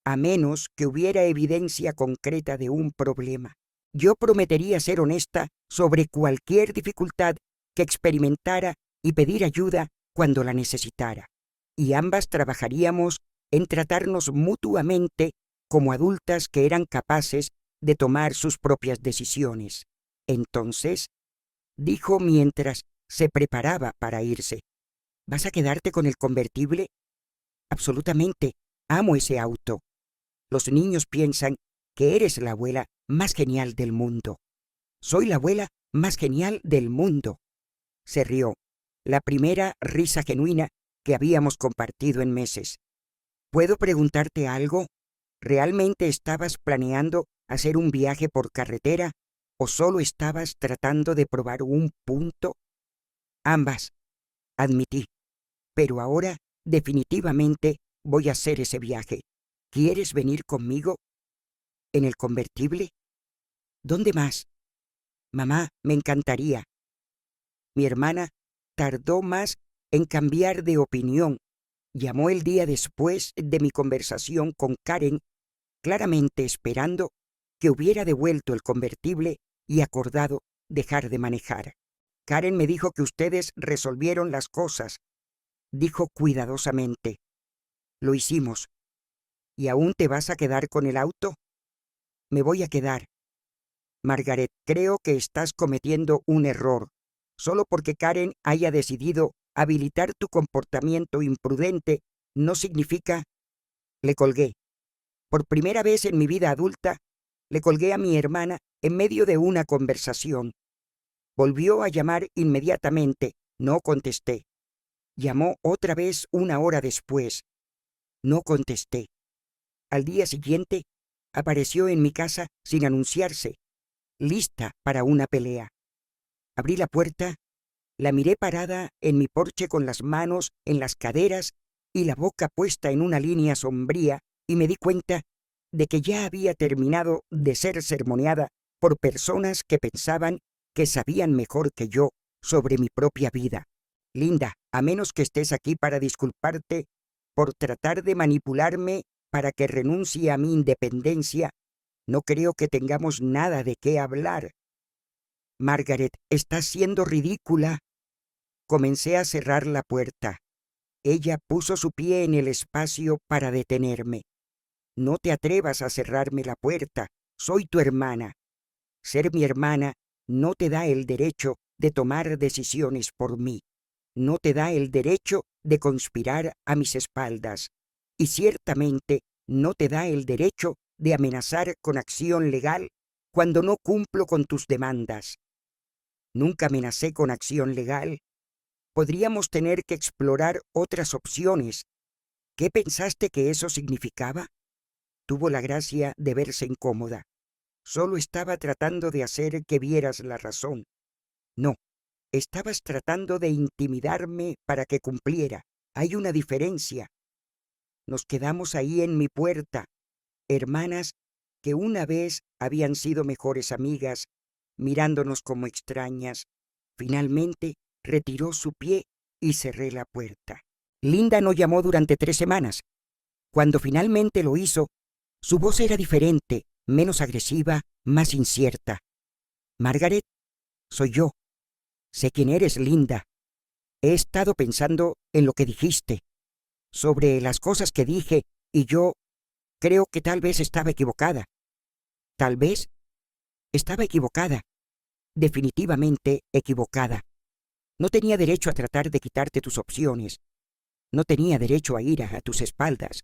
S1: a menos que hubiera evidencia concreta de un problema. Yo prometería ser honesta sobre cualquier dificultad que experimentara y pedir ayuda cuando la necesitara. Y ambas trabajaríamos en tratarnos mutuamente como adultas que eran capaces de tomar sus propias decisiones. Entonces, dijo mientras se preparaba para irse, ¿vas a quedarte con el convertible? Absolutamente, amo ese auto. Los niños piensan que eres la abuela más genial del mundo. Soy la abuela más genial del mundo. Se rió, la primera risa genuina que habíamos compartido en meses. ¿Puedo preguntarte algo? ¿Realmente estabas planeando hacer un viaje por carretera ¿O solo estabas tratando de probar un punto? Ambas, admití. Pero ahora, definitivamente, voy a hacer ese viaje. ¿Quieres venir conmigo? ¿En el convertible? ¿Dónde más? Mamá, me encantaría. Mi hermana tardó más en cambiar de opinión. Llamó el día después de mi conversación con Karen, claramente esperando que hubiera devuelto el convertible y acordado dejar de manejar. Karen me dijo que ustedes resolvieron las cosas, dijo cuidadosamente. Lo hicimos. ¿Y aún te vas a quedar con el auto? Me voy a quedar. Margaret, creo que estás cometiendo un error. Solo porque Karen haya decidido habilitar tu comportamiento imprudente no significa... Le colgué. Por primera vez en mi vida adulta, le colgué a mi hermana en medio de una conversación. Volvió a llamar inmediatamente. No contesté. Llamó otra vez una hora después. No contesté. Al día siguiente, apareció en mi casa sin anunciarse, lista para una pelea. Abrí la puerta, la miré parada en mi porche con las manos en las caderas y la boca puesta en una línea sombría, y me di cuenta de que ya había terminado de ser sermoneada por personas que pensaban que sabían mejor que yo sobre mi propia vida. Linda, a menos que estés aquí para disculparte por tratar de manipularme para que renuncie a mi independencia, no creo que tengamos nada de qué hablar. Margaret, estás siendo ridícula. Comencé a cerrar la puerta. Ella puso su pie en el espacio para detenerme. No te atrevas a cerrarme la puerta. Soy tu hermana. Ser mi hermana no te da el derecho de tomar decisiones por mí. No te da el derecho de conspirar a mis espaldas. Y ciertamente no te da el derecho de amenazar con acción legal cuando no cumplo con tus demandas. Nunca amenacé con acción legal. Podríamos tener que explorar otras opciones. ¿Qué pensaste que eso significaba? Tuvo la gracia de verse incómoda. Solo estaba tratando de hacer que vieras la razón. No, estabas tratando de intimidarme para que cumpliera. Hay una diferencia. Nos quedamos ahí en mi puerta, hermanas que una vez habían sido mejores amigas, mirándonos como extrañas. Finalmente retiró su pie y cerré la puerta. Linda no llamó durante 3 semanas. Cuando finalmente lo hizo, su voz era diferente, menos agresiva, más incierta. Margaret, soy yo. Sé quién eres, Linda. He estado pensando en lo que dijiste, sobre las cosas que dije, y yo creo que tal vez estaba equivocada. Tal vez estaba equivocada. Definitivamente equivocada. No tenía derecho a tratar de quitarte tus opciones. No tenía derecho a ir a tus espaldas.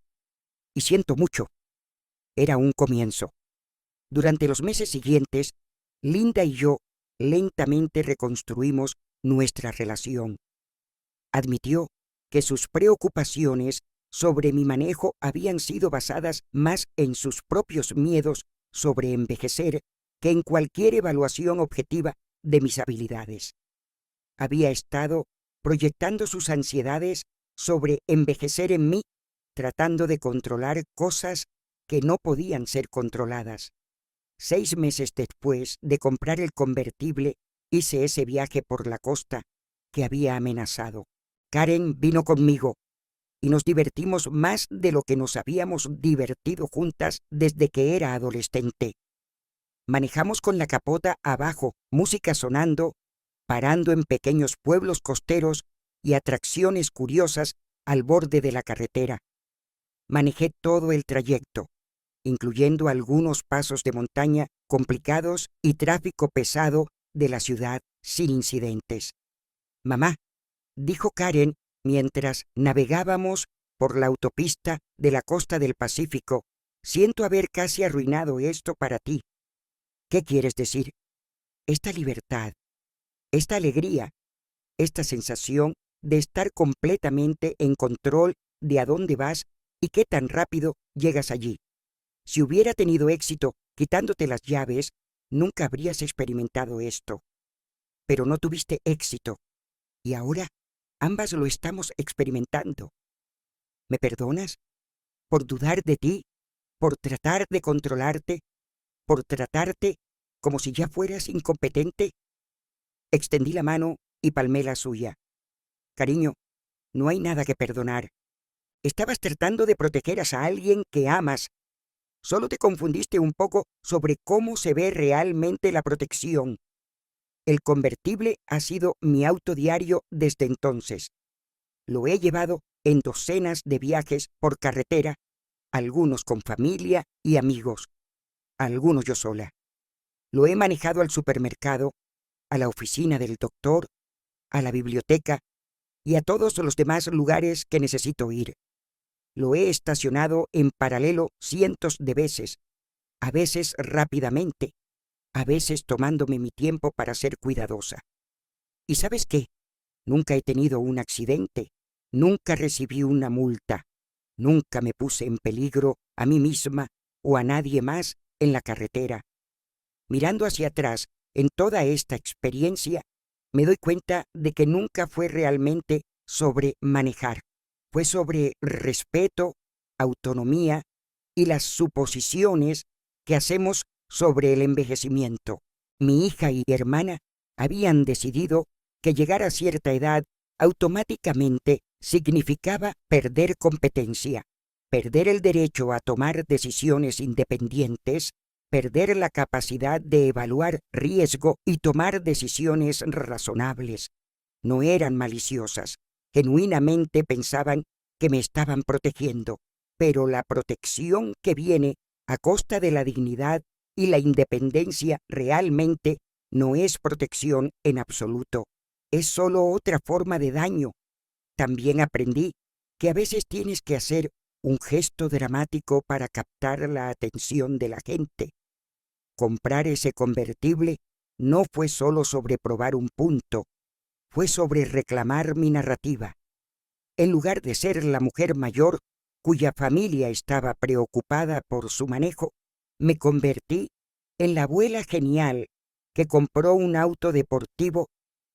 S1: Y siento mucho. Era un comienzo. Durante los meses siguientes, Linda y yo lentamente reconstruimos nuestra relación. Admitió que sus preocupaciones sobre mi manejo habían sido basadas más en sus propios miedos sobre envejecer que en cualquier evaluación objetiva de mis habilidades. Había estado proyectando sus ansiedades sobre envejecer en mí, tratando de controlar cosas que no podían ser controladas. 6 meses después de comprar el convertible, hice ese viaje por la costa que había amenazado. Karen vino conmigo y nos divertimos más de lo que nos habíamos divertido juntas desde que era adolescente. Manejamos con la capota abajo, música sonando, parando en pequeños pueblos costeros y atracciones curiosas al borde de la carretera. Manejé todo el trayecto, incluyendo algunos pasos de montaña complicados y tráfico pesado de la ciudad sin incidentes. Mamá, dijo Karen mientras navegábamos por la autopista de la costa del Pacífico, siento haber casi arruinado esto para ti. ¿Qué quieres decir? Esta libertad, esta alegría, esta sensación de estar completamente en control de a dónde vas y qué tan rápido llegas allí. Si hubiera tenido éxito quitándote las llaves, nunca habrías experimentado esto. Pero no tuviste éxito, y ahora ambas lo estamos experimentando. ¿Me perdonas? Por dudar de ti, por tratar de controlarte, por tratarte como si ya fueras incompetente. Extendí la mano y palmé la suya. Cariño, no hay nada que perdonar. Estabas tratando de proteger a alguien que amas. Solo te confundiste un poco sobre cómo se ve realmente la protección. El convertible ha sido mi auto diario desde entonces. Lo he llevado en docenas de viajes por carretera, algunos con familia y amigos, algunos yo sola. Lo he manejado al supermercado, a la oficina del doctor, a la biblioteca y a todos los demás lugares que necesito ir. Lo he estacionado en paralelo cientos de veces, a veces rápidamente, a veces tomándome mi tiempo para ser cuidadosa. ¿Y sabes qué? Nunca he tenido un accidente, nunca recibí una multa, nunca me puse en peligro a mí misma o a nadie más en la carretera. Mirando hacia atrás, en toda esta experiencia, me doy cuenta de que nunca fue realmente sobre manejar. Fue sobre respeto, autonomía y las suposiciones que hacemos sobre el envejecimiento. Mi hija y hermana habían decidido que llegar a cierta edad automáticamente significaba perder competencia, perder el derecho a tomar decisiones independientes, perder la capacidad de evaluar riesgo y tomar decisiones razonables. No eran maliciosas, genuinamente pensaban que me estaban protegiendo, pero la protección que viene a costa de la dignidad y la independencia realmente no es protección en absoluto, es solo otra forma de daño. También aprendí que a veces tienes que hacer un gesto dramático para captar la atención de la gente. Comprar ese convertible no fue solo sobre probar un punto, fue sobre reclamar mi narrativa. En lugar de ser la mujer mayor cuya familia estaba preocupada por su manejo, me convertí en la abuela genial que compró un auto deportivo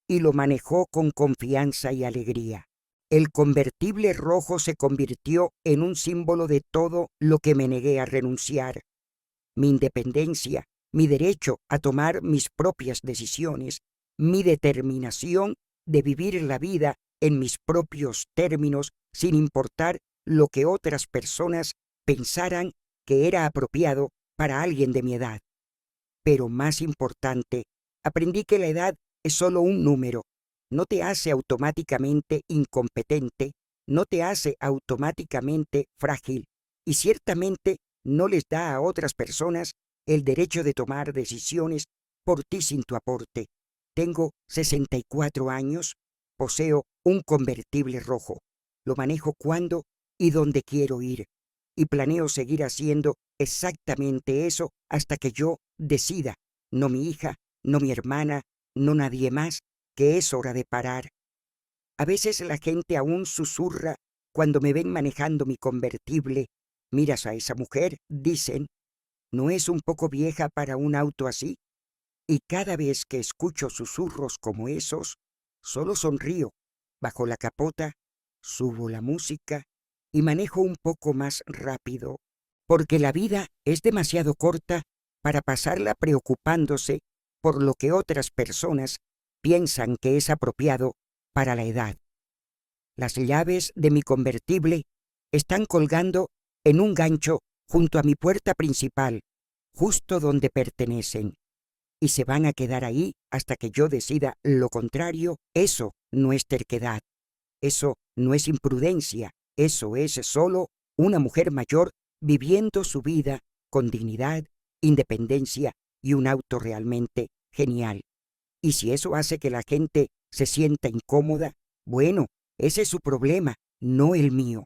S1: y lo manejó con confianza y alegría. El convertible rojo se convirtió en un símbolo de todo lo que me negué a renunciar. Mi independencia, mi derecho a tomar mis propias decisiones, mi determinación de vivir la vida en mis propios términos sin importar lo que otras personas pensaran que era apropiado para alguien de mi edad. Pero más importante, aprendí que la edad es solo un número. No te hace automáticamente incompetente, no te hace automáticamente frágil y ciertamente no les da a otras personas el derecho de tomar decisiones por ti sin tu aporte. Tengo 64 años, poseo un convertible rojo. Lo manejo cuando y donde quiero ir y planeo seguir haciendo exactamente eso hasta que yo decida, no mi hija, no mi hermana, no nadie más, que es hora de parar. A veces la gente aún susurra cuando me ven manejando mi convertible. Miras a esa mujer, dicen, ¿no es un poco vieja para un auto así? Y cada vez que escucho susurros como esos, solo sonrío, bajo la capota, subo la música y manejo un poco más rápido, porque la vida es demasiado corta para pasarla preocupándose por lo que otras personas piensan que es apropiado para la edad. Las llaves de mi convertible están colgando en un gancho junto a mi puerta principal, justo donde pertenecen, y se van a quedar ahí hasta que yo decida lo contrario. Eso no es terquedad, eso no es imprudencia, eso es solo una mujer mayor viviendo su vida con dignidad, independencia y un auto realmente genial. Y si eso hace que la gente se sienta incómoda, bueno, ese es su problema, no el mío.